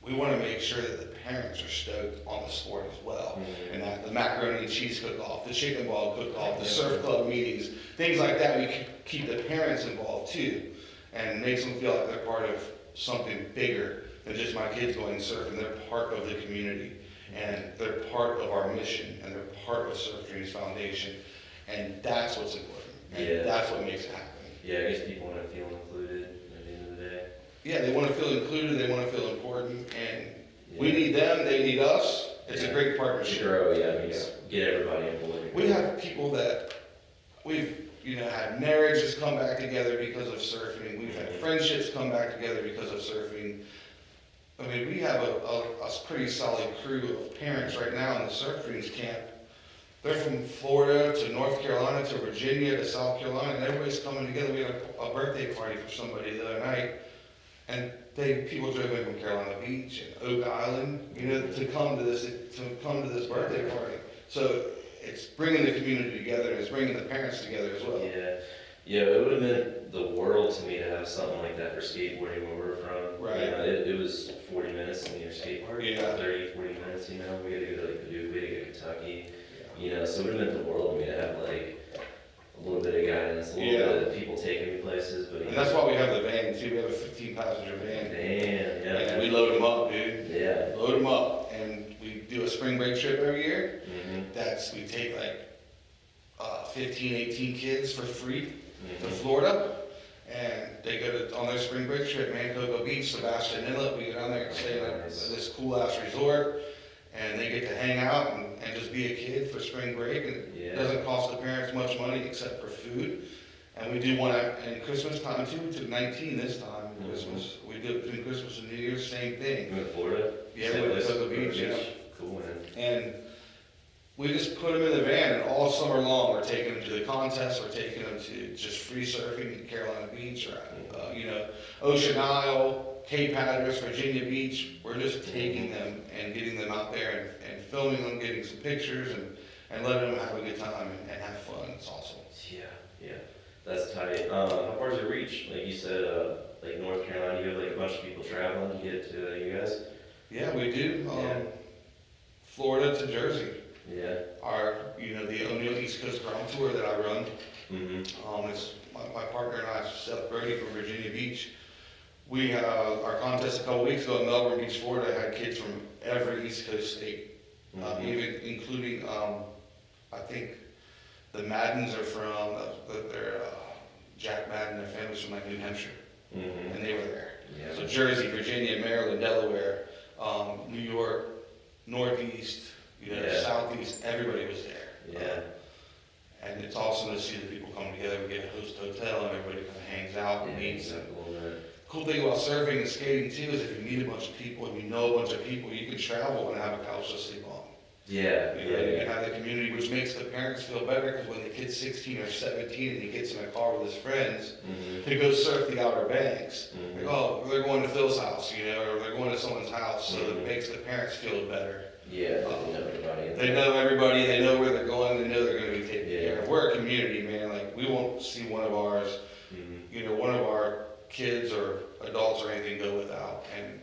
we want to make sure that the parents are stoked on the sport as well. And that the macaroni and cheese cook-off, the chicken ball cook-off, the surf club meetings, things like that, we keep the parents involved too. And makes them feel like they're part of something bigger than just my kids going surfing. They're part of the community. And they're part of our mission. And they're part of Surf Dreams Foundation. And that's what's important. And that's what makes it happen. Yeah, I guess people want to feel included at the end of the day. Yeah, they want to feel included, they want to feel important, and we need them, they need us. It's a great partnership. Grow, get everybody on board. We have people that we've, had marriages come back together because of surfing. We've had friendships come back together because of surfing. I mean, we have a pretty solid crew of parents right now in the Surf Dreams camp. They're from Florida to North Carolina to Virginia to South Carolina, and everybody's coming together. We had a birthday party for somebody the other night, and people drove in from Carolina Beach and Oak Island, to come to this birthday party. So it's bringing the community together, and it's bringing the parents together as well. It would have meant the world to me to have something like that for skateboarding where we're from. Right. It was 40 minutes in your skate park. 30, 40 minutes. We had to go to Purdue, we had to go to Kentucky. So it would have meant the world to me to have like a little bit of guidance, a little bit of people taking me places. But and that's why we have the van too. We have a 15-passenger van. And we load them up, dude. Load them up, and we do a spring break trip every year. We take like 15, 18 kids for free to Florida, and they go on their spring break trip, Cocoa Beach, Sebastian Inlet. We go down there and stay at this cool ass resort. And they get to hang out and just be a kid for spring break, and it doesn't cost the parents much money except for food. And we do one in Christmas time too. We took 19 this time. Christmas. We did between Christmas and New Year's, same thing. In Florida? Yeah, we went to Cocoa Beach. Cool, man. And we just put them in the van, and all summer long we're taking them to the contests, we're taking them to just free surfing in Carolina Beach, or Ocean Isle, Cape Hatteras, Virginia Beach. We're just taking them and getting them out there and filming them, getting some pictures, and letting them have a good time and have fun. It's awesome. Yeah, that's tight. How far does it reach? Like you said, like North Carolina, you have like a bunch of people traveling to get to you guys? Yeah, we do. Florida to Jersey. The O'Neill East Coast Ground Tour that I run. It's my partner and I, Seth Brody from Virginia Beach. We had our contest a couple weeks ago in Melbourne Beach, Florida. Had kids from every East Coast state, even including I think the Maddens are from Jack Madden. Their family's from like New Hampshire, and they were there. So Jersey, Virginia, Maryland, Delaware, New York, Northeast, You know, Yeah. Southeast, everybody was there. Yeah. And it's awesome to see the people come together. We get a host hotel and everybody kind of hangs out and meets. And cool thing about surfing and skating too is if you meet a bunch of people and you know a bunch of people, you can travel and have a couch to sleep on. Yeah. You know, you can have the community, which makes the parents feel better because when the kid's 16 or 17 and he gets in a car with his friends, Mm-hmm. he goes surf the Outer Banks. Mhm. Like, oh, they're going to Phil's house, you know, or they're going to someone's house, so Mhm. it makes the parents feel better. Yeah, they know everybody. They know everybody, they know where they're going, they know they're going to be taken Yeah. care of. We're a community, man. Like, we won't see one of ours, Mm-hmm. you know, one of our kids or adults or anything go without. And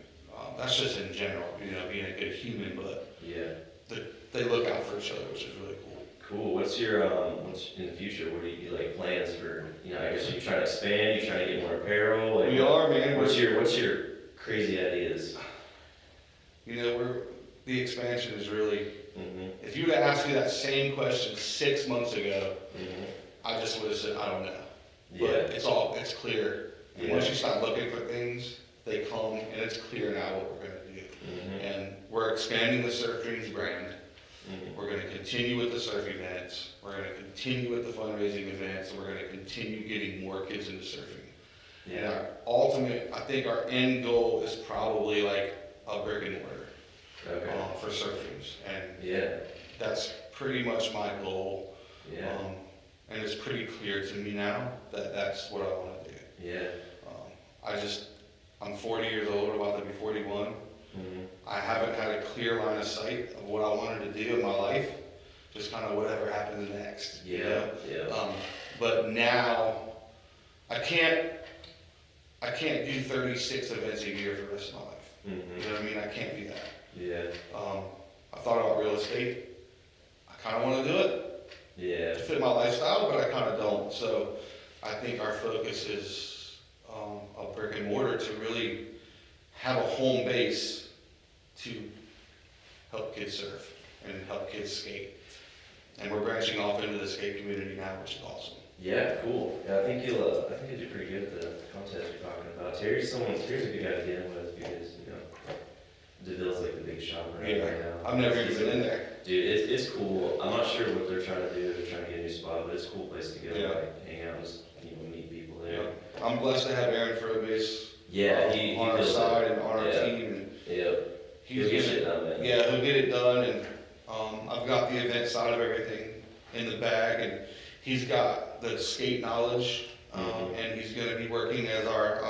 that's just in general, you know, being a good human, but Yeah. they look out for each other, which is really cool. Cool. What's your what's in the future? What do you like plans for? You know, I guess you trying to expand. You trying to get more apparel. Like, We are, man. What's your crazy ideas? You know, the expansion is really, Mm-hmm. if you would have asked me that same question 6 months ago, Mm-hmm. I just would have said, I don't know. Yeah. But it's clear. And Yeah. once you start looking for things, they come, and it's clear now what we're gonna do. Mm-hmm. And we're expanding the Surf Dreams brand. Mm-hmm. We're gonna continue with the surf events. We're gonna continue with the fundraising events, and we're gonna continue getting more kids into surfing. And Yeah. our ultimate, I think our end goal is probably like a brick and mortar Okay. for Surf Dreams. And Yeah. that's pretty much my goal. Yeah. And it's pretty clear to me now that that's what I want to do. Yeah. I'm 40 years old, about to be 41. Mm-hmm. I haven't had a clear line of sight of what I wanted to do in my life, just kind of whatever happens next. You Yeah. know? Yeah. But now, I can't do 36 events a year for the rest of my life. Mm-hmm. You know what I mean? I can't do that. Yeah. I thought about real estate. I kind of want to do it Yeah. to fit my lifestyle, but I kind of don't. So I think our focus is a brick and mortar to really have a home base to help kids surf and help kids skate. And we're branching off into the skate community now, which is awesome. Yeah. Cool. Yeah, I think you'll do pretty good at the contest you're talking about. Terry's a good guy to get in with because you know DeVille's like the big shop right now. I've never even been in there. Dude, it's cool. I'm not sure what they're trying to do. They're trying to get a new spot, but it's a cool place to go. Yeah. Like hang out, just meet people there. I'm blessed to have Aaron Frobase Yeah, he on our feels side it. and on our Yeah. team. And Yeah. he's He'll get gonna- shit done, man. Yeah, he'll get it done, and I've got the event side of everything in the bag, and he's got the skate knowledge, Mhm. and he's going to be working as our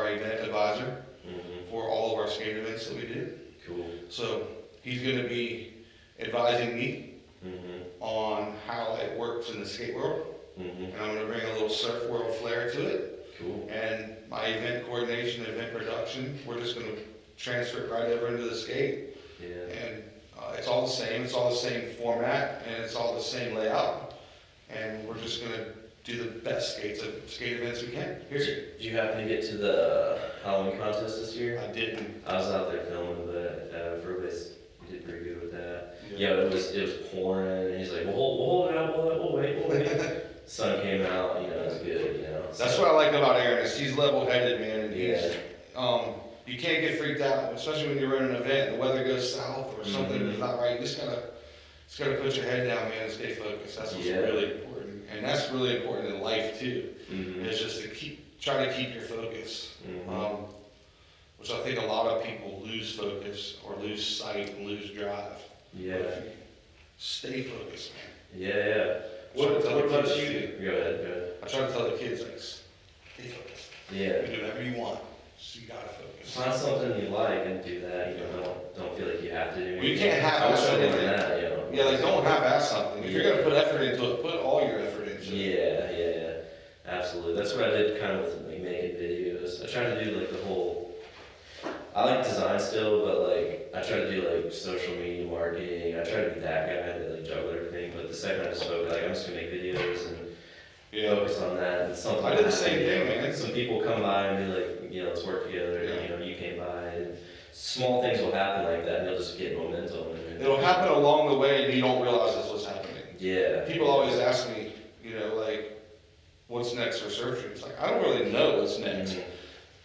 event advisor Mm-hmm. for all of our skate events that we do. Cool. So he's going to be advising me Mm-hmm. on how it works in the skate world, Mm-hmm. and I'm going to bring a little surf world flair to it, Cool. and my event coordination, event production, we're just going to transfer it right over into the skate. Yeah. And it's all the same, it's all the same format, and it's all the same layout. And we're just gonna do the best skate events we can, period. Did you happen to get to the Halloween contest this year? I didn't. I was out there filming, but Verbace did pretty good with that. Yeah. Yeah, it was pouring, and he's like, we'll hold it out, we'll wait. Sun came out, it was good, That's what I like about Aaron, is he's level-headed, man, and he's, Yeah. you can't get freaked out, especially when you're running an event, and the weather goes south or something Mhm. is not right, you just gotta put your head down, man, and stay focused, that's what's Yeah. really important. And that's really important in life too, Mm-hmm. is just to try to keep your focus. Mm-hmm. Which I think a lot of people lose focus or lose sight and lose drive. Yeah. But if you stay focused, man. Yeah. What about you? Go ahead. I try to tell the kids, like, stay focused. Yeah. You can do whatever you want, so you gotta focus. Find something you like and do that. Don't feel like you have to do anything. You can't I wish half-ass I learned anything. that, Yeah, like, don't half-ass something. If you're gonna put effort into it, put all your effort into it. Yeah. Absolutely. That's what I did kind of with like making videos. I try to do like the whole. I like design still, but like I try to do like social media marketing. I try to be that guy that like juggle everything. But the second I just focus, like I'm just gonna make videos and focus on that. And something. I did the same thing, man. Some people come by and be like, let's work together. Yeah. You came by and small things will happen like that, and you'll just get momentum. And It'll happen along the way and you don't realize that's what's happening. Yeah. People always ask me, like, what's next for Surf Dreams? Like, I don't really know what's next.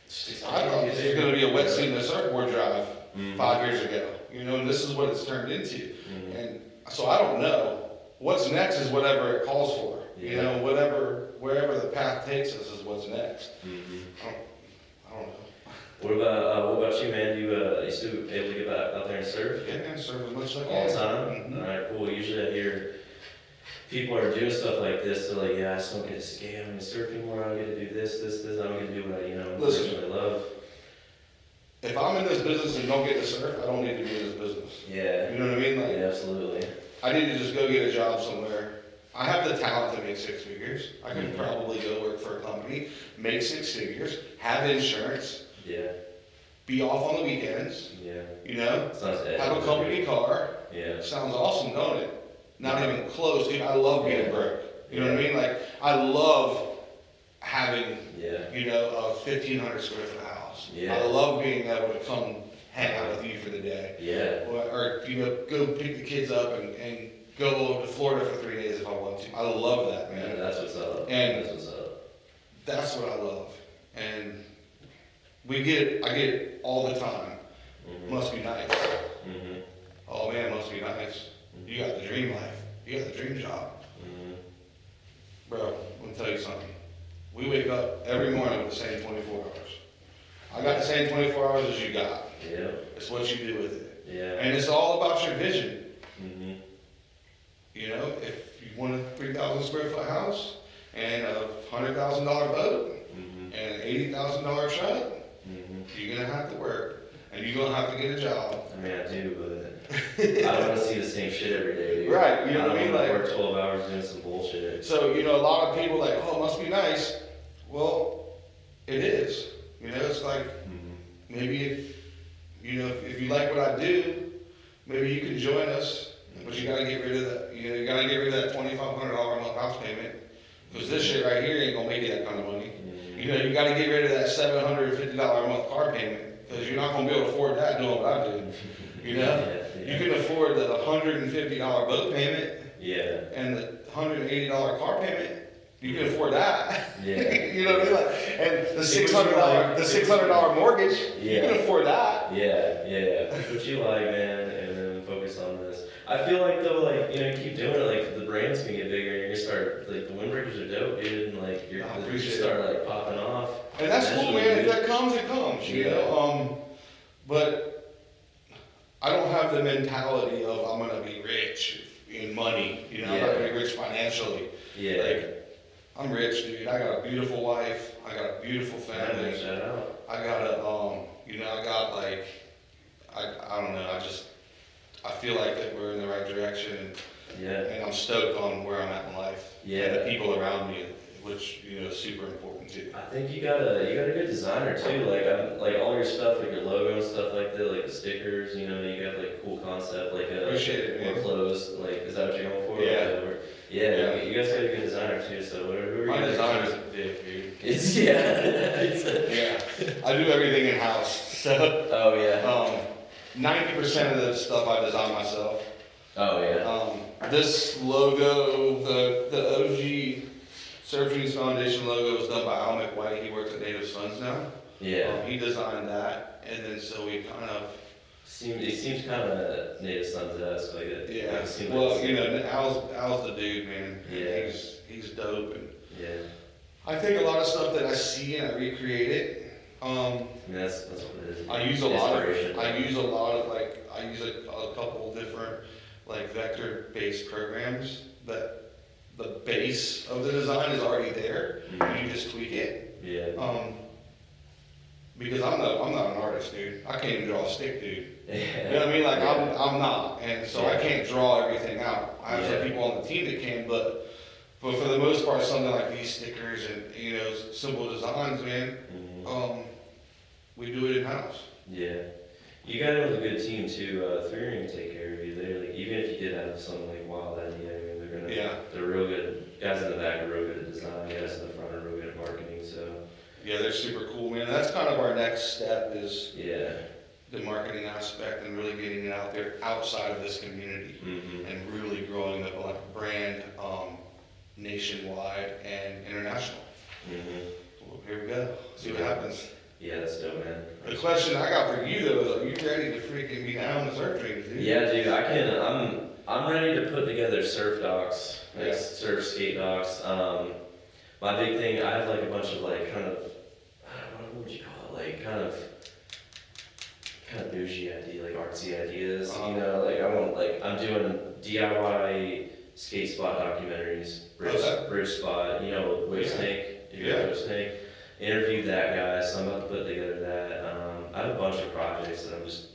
Mhm. I thought this was going to be a wetsuit and a surfboard drive Mhm. 5 years ago. you know, and this is what it's turned into. Mm-hmm. And so I don't know. What's next is whatever it calls for. You know, wherever the path takes us is what's next. Mm-hmm. I don't know. What about you, man? You still able to get out there and surf? Yeah, man, surf as much as I can. All the time? Mm-hmm. Alright, cool. Usually I hear people are doing stuff like this, they're like, yeah, I just don't get to skate, I don't get to surf anymore, I don't get to do this, I don't get to do what I, Listen, really love. If I'm in this business and don't get to surf, I don't need to be in this business. Yeah. You know what I mean? Like, Yeah, absolutely. I need to just go get a job somewhere. I have the talent to make 6 figures. I can Mhm. probably go work for a company, make 6 figures, have insurance, Yeah. be off on the weekends, Yeah. you know, Sounds have a company car. Yeah. Sounds awesome, don't it? Not even close, dude. I love being broke. You know what I mean? Like, I love having, Yeah. you know, a 1,500 square foot house. Yeah. I love being able to come hang out with you for the day. Yeah. Or you know, go pick the kids up and go to Florida for 3 days if I want to. I love that, Yeah, man. that's what's up. And That's what's up. that's what I love. And I get it all the time. Mm-hmm. Must be nice. Mm-hmm. Oh man, must be nice. You got the dream life. You got the dream job. Mm-hmm. Bro, let me tell you something. We wake up every morning with the same 24 hours. I got the same 24 hours as you got. Yeah. It's what you do with it. Yeah. And it's all about your vision. Mm-hmm. You know, if you want a 3,000 square foot house and a $100,000 boat Mm-hmm. and an $80,000 truck, Mm-hmm. you're gonna have to work and you're gonna have to get a job. I mean, I do, but I don't want to see the same shit every day, dude. Right, you know what I mean? don't wanna Like, work 12 hours doing some bullshit. so, you know, a lot of people like, oh, it must be nice. Well, it is. You know, it's like, Mm-hmm. maybe if, you know, if you like what I do, maybe you can join us, but you gotta get rid of that, you know, you gotta get rid of that $2,500 a month house payment. Cause this shit right here ain't gonna make you that kind of money. Mm-hmm. You know, you gotta get rid of that $750 a month car payment, cause you're not gonna be able to afford that doing what I do. You know? Yeah. You can afford the $150 boat payment Yeah. and the $180 car payment. You can afford that. Yeah. You know what I mean? Like, and the $600 mortgage, you can afford that. Yeah, yeah. Pick what you like, man, and then focus on this. I feel like though, like, you keep doing it, like the brand's gonna get bigger, and you're gonna start, like, the windbreakers are dope, dude, and like you're I gonna appreciate start like popping off. And that's cool, Eventually, man. If dude. that comes, it comes. You Yeah. know. But I don't have the mentality of I'm gonna be rich in money. You know, I'm not gonna be rich financially. Yeah. Like, I'm rich, dude. I got a beautiful wife. I got a beautiful family. Shout out. I got you know, I got like, I don't know. I feel like that we're in the right direction, Yeah. and I'm stoked on where I'm at in life. Yeah. And the people around me, which you know is super important too. I think you got a good designer too. Like all your stuff, like your logo and stuff like that, like the stickers. You got like a cool concept, like Appreciate it, man. more clothes. Like, is that what you're going for? Yeah. Yeah. You guys got a good designer too. So who are My you? designer's a dick, dude. It's yeah. Yeah, I do everything in house. So Oh yeah. 90% of the stuff I design myself. Oh yeah. This logo, the OG Surf Dreams Foundation logo was done by Al McWhite. He works at Native Sons now. Yeah. He designed that, and then so we kind of It seems kind of Native Sons-esque, like it. yeah. Like it seems Well, like you know, Al's the dude, man. Yeah. He's dope, and Yeah. I take a lot of stuff that I see and I recreate it. I mean, that's what it is. I use a lot Inspiration. of like I use a couple different like vector-based programs that the base of the design is already there. Mhm. You just tweak it. Yeah. Because I'm not an artist, dude. I can't even draw a stick, dude. Yeah. You know what I mean? Like Yeah. I'm not, and so I Yeah. can't draw everything out. I have some Yeah. people on the team that can, but for the most part, something like these stickers and you know simple designs, man. Mhm. We do it in house. Yeah. You got in with a good team too. Three Ring take care of you. They're like, even if you did have some like wild idea, I mean, they're gonna. Yeah. They're real good. Guys in the back are real good at design. Guys in the front are real good at marketing. So. Yeah, they're super cool, man. That's kind of our next step is Yeah. the marketing aspect and really getting it out there outside of this community Mhm. and really growing the brand nationwide and international. Mhm. Well, here we go. See what happens. Yeah, that's dope, man. The question I got for you though is, are you ready to freaking be down the surf dreams, dude? Yeah, dude, I'm ready to put together surf docks, like Yeah. surf skate docks. My big thing, I have like a bunch of like kind of, I don't know, what would you call it, like kind of bougie idea, like artsy ideas. You know, like I'm doing DIY skate spot documentaries. Bruce Spot, you know, Whip Snake. You know Whip Snake. Interviewed that guy, so I'm about to put together that. I have a bunch of projects that I'm just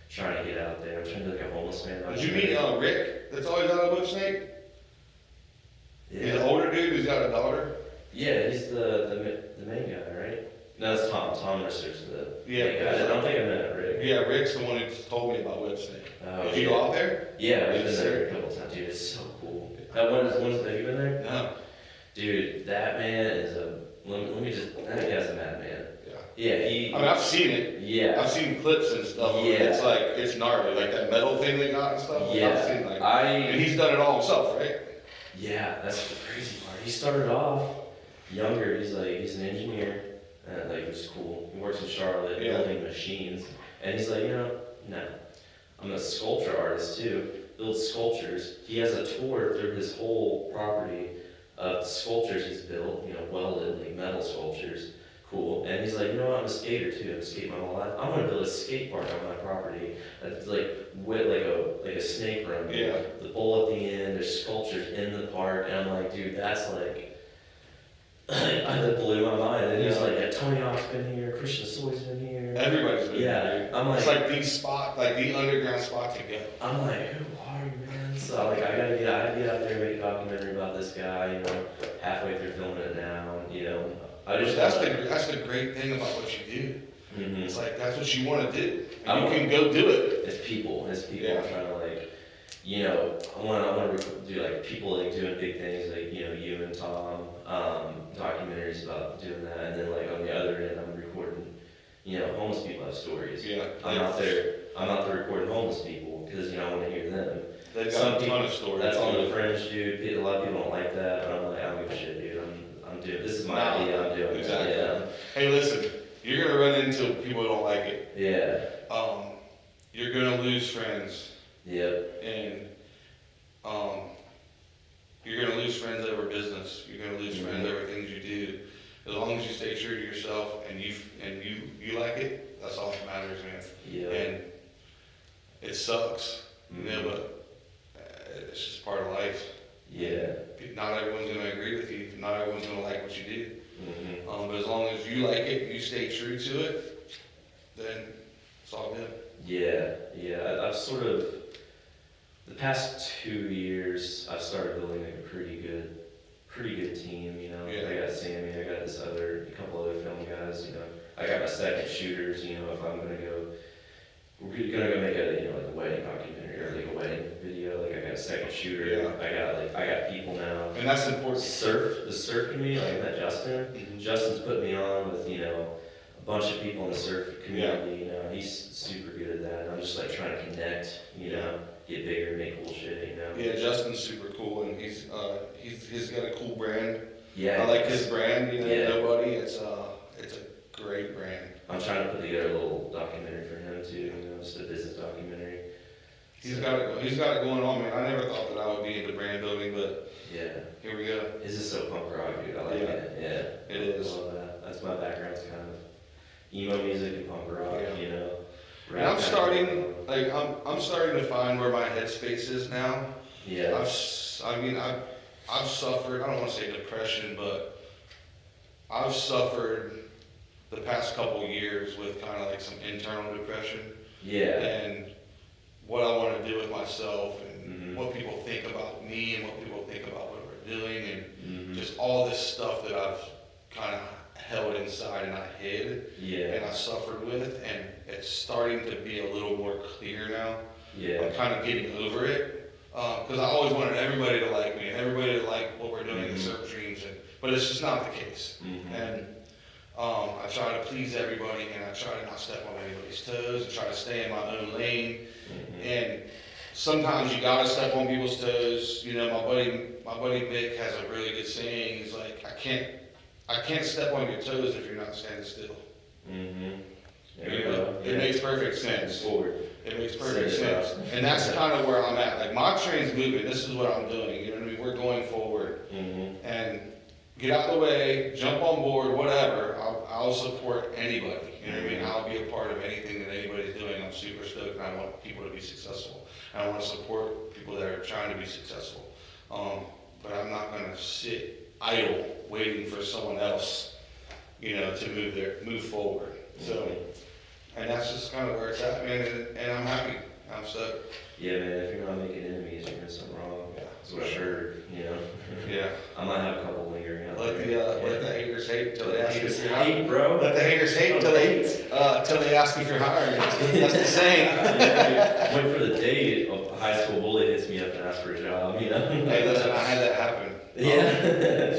trying to get out there. I'm trying to do like a homeless man. Did you meet Rick? That's always on a Whip Snake. Yeah. He's an older dude who's got a daughter. Yeah, he's the main guy, right? No, it's Tom. Tom Mercer's the main guy. I don't think I met Rick. Yeah, Rick's the one who told me about Whip Snake. Oh, Did you go out there? Yeah, we've been there a couple times, dude. It's so cool. Have you been there? No. Dude, that man is let me just, that guy's a madman. Yeah. Yeah, I mean, I've seen it. Yeah. I've seen clips and stuff. Yeah. It's like, it's gnarly. Like that metal thing they got and stuff. Yeah. I've seen and he's done it all himself, right? Yeah, that's the crazy part. He started off younger. He's an engineer. Like, it was cool. He works in Charlotte building machines. And he's like, no. I'm a sculpture artist too. Builds sculptures. He has a tour through his whole property of sculptures he's built, welded, like metal sculptures. Cool. And he's like, I'm a skater too. I've skated my whole life. I'm gonna build a skate park on my property. It's like with like a snake run. Yeah. The bowl at the end, there's sculptures in the park, and I'm like, dude, that's like that blew my mind. And he's like, Tony Hawk's been here, Christian Soy's been here. Everybody's been here. I'm like, it's like the underground spot to go. I'm like, who are you, man? So like, I gotta get out there and make a documentary about this guy. Halfway through filming it now. That's the great thing about what you do. Mm-hmm. It's like that's what you want to do. And you can go do it. It's people. Yeah. I'm trying to I want to do like people like doing big things like you and Tom, documentaries about doing that, and then like on the other end I'm recording, homeless people have stories. Yeah. I'm out there recording homeless people because I want to hear them. They've got a ton of stories. That's on the fringe, dude. A lot of people don't like that, but I'm like, I don't give a shit, dude. I'm doing this is my idea. I'm doing it. Exactly. Yeah. Hey, listen, you're gonna run into people who don't like it. Yeah. You're gonna lose friends. Yep. And you're gonna lose friends over business. You're gonna lose friends over things you do. As long as you stay true to yourself and you like it, that's all that matters, man. Yeah. And it sucks, but it's just part of life. Yeah. Not everyone's gonna agree with you. Not everyone's gonna like what you do. Mm-hmm. But as long as you like it, and you stay true to it, then it's all good. Yeah. I've sort of, the past 2 years, I've started building like a pretty good team, Yeah. I got Sammy, I got a couple other film guys, I got my second shooters, if I'm gonna go, we're gonna go make like a wedding documentary or like a wedding video, like I got a second shooter, Yeah. I got people now. And that's important. The surf community, like I met Justin. Mhm. Justin's put me on with, a bunch of people in the surf community, he's super good at that. And I'm just like trying to connect, get bigger, make cool shit, Yeah, Justin's super cool, and he's got a cool brand. Yeah. I like his brand, Yeah. Nobody. It's a great brand. I'm trying to put together a little documentary for him too, just a business documentary. He's got it going on, man. I never thought that I would be into brand building, but Yeah. here we go. This is so punk rock, dude. I like it. Yeah. It is. I love that. That's my background. It's kind of emo music and punk rock, Yeah. Rap And I'm starting to find where my headspace is now. Yeah. I've suffered, I don't want to say depression, but I've suffered the past couple years with kind of like some internal depression. Yeah. And what I want to do with myself and Mhm. what people think about me and what people think about what we're doing and Mhm. just all this stuff that I've kind of held inside and I hid Yeah. and I suffered with, and it's starting to be a little more clear now. Yeah. I'm kind of getting over it because I always wanted everybody to like me and everybody to like what we're doing in the surf dreams, but it's just not the case. Mhm. And I try to please everybody and I try to not step on anybody's toes and try to stay in my own lane. Mhm. And sometimes you gotta step on people's toes. My buddy Mick has a really good saying. He's like, I can't step on your toes if you're not standing still. There You you know, go. it makes perfect sense. Forward. It makes perfect Set it sense. up. And that's kind of where I'm at. Like, my train's moving, this is what I'm doing, you know what I mean? We're going forward. And get out of the way, jump on board, whatever. I'll support anybody, you know what I mean? I'll be a part of anything that anybody's doing. I'm super stoked, and I want people to be successful. And I want to support people that are trying to be successful. But I'm not gonna sit idle, waiting for someone else, you know, to move forward. So, and that's just kind of where it's at, man, and I'm happy. I'm stoked. Yeah, man, if you're not making enemies, you're doing something wrong. Yeah, For sure, you know. Yeah. I might have a couple lingering out Let there. let the haters hate till they ask you Haters if you're hate, hiring. bro. Let the haters hate till they ask if you're hiring. That's the saying. Wait for the day a high school bully hits me up and asks for a job, you know? Hey, listen, I had that happen. Yeah.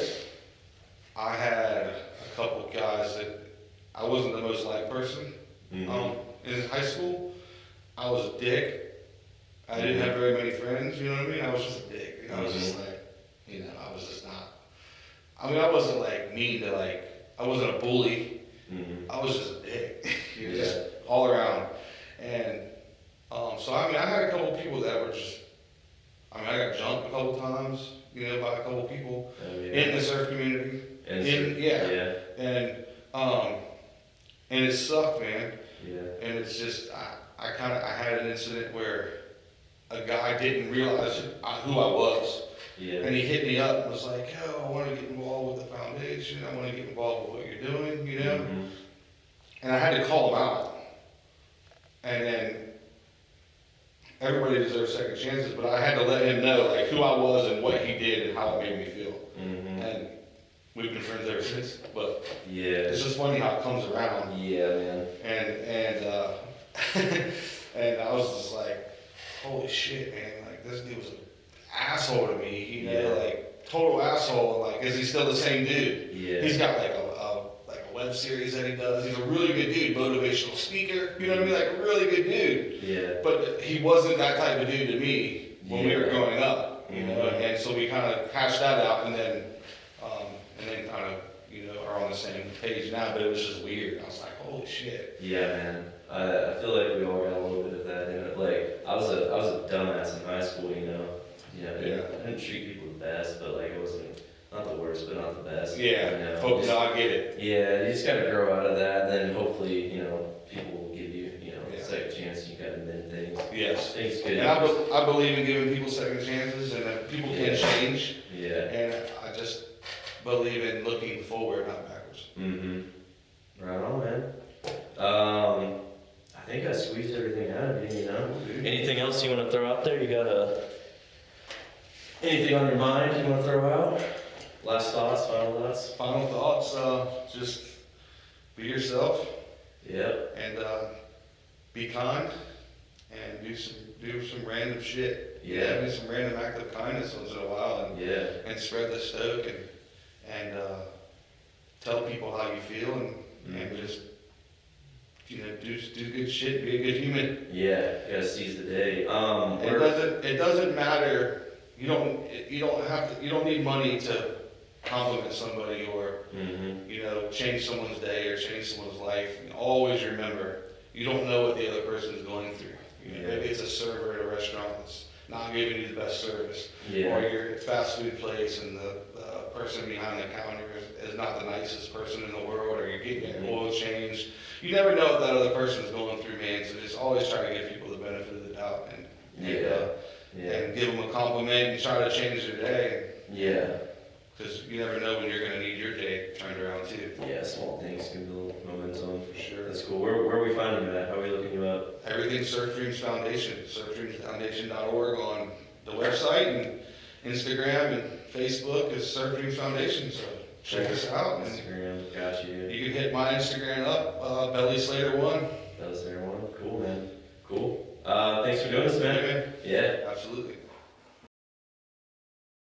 I had a couple guys that I wasn't the most liked person. In high school, I was a dick. I didn't have very many friends, you know what I mean? I was just a dick. You know, I was just like, you know, I was just not. I mean, I wasn't like mean to like, I wasn't a bully. I was just a dick. You know, just all around. And so I mean, I had a couple people that were just, I mean, I got jumped a couple times, you know, by a couple people in the surf community. And it sucked, man. Yeah. And it's just, I had an incident where a guy didn't realize who I was. Yeah. And he hit me up and was like, yo, I want to get involved with the foundation. I want to get involved with what you're doing, you know? And I had to call him out. And then everybody deserves second chances, but I had to let him know like who I was and what he did and how it made me feel. And we've been friends ever since. But it's just funny how it comes around. Yeah, man. And I was just like, holy shit, man! Like this dude was an asshole to me. You know, like total asshole. Like, is he still the same dude? Yeah. He's got like a web series that he does. He's a really good dude, motivational speaker. You know what I mean? Like a really good dude. Yeah. But he wasn't that type of dude to me when we were growing up. You know, and so we kind of hashed that out, and then kind of are on the same page now. But it was just weird. I was like, holy shit. Yeah, man. I feel like we all got a little bit of that in it. Like I was a dumbass in high school, you know. I didn't treat people the best, but like it wasn't not the worst, but not the best. Yeah. You know? Hope I get it. Yeah, you just gotta grow out of that, and then hopefully, people will give you, a second chance. You gotta mend things. Yes. Things good. And I believe in giving people second chances, and that people can change. Yeah. And I just believe in looking forward, not backwards. Right on, man. I think I squeezed everything out of you, Anything else you want to throw out there? You got anything on your mind you want to throw out? Last thoughts, final thoughts? Final thoughts, just be yourself. Yep. And be kind, and do some random shit. Yeah. Do some random act of kindness once in a while, and spread the stoke, and tell people how you feel, and just do good shit, be a good human. Yeah, you gotta seize the day. It doesn't matter. You don't need money to compliment somebody or change someone's day or change someone's life. And always remember, you don't know what the other person is going through. Maybe it's a server at a restaurant that's not giving you the best service, or you're at a fast food place and the person behind the counter is not the nicest person in the world, or you're getting your oil changed. You never know what that other person is going through, man. So just always try to give people the benefit of the doubt and give them a compliment and try to change their day. Yeah. Because you never know when you're going to need your day turned around too. Yeah, small things can build momentum. For sure. That's cool. Where are we finding you at? How are we looking you up? Everything Surf Dreams Foundation, surfdreamsfoundation.org on the website, and Instagram and Facebook is Surf Dreams Foundation. So check us out. Instagram, got you. You can hit my Instagram up, Belly Slater 1. Belly Slater 1. Cool, man. Cool. Thanks for doing this, man. Yeah, absolutely.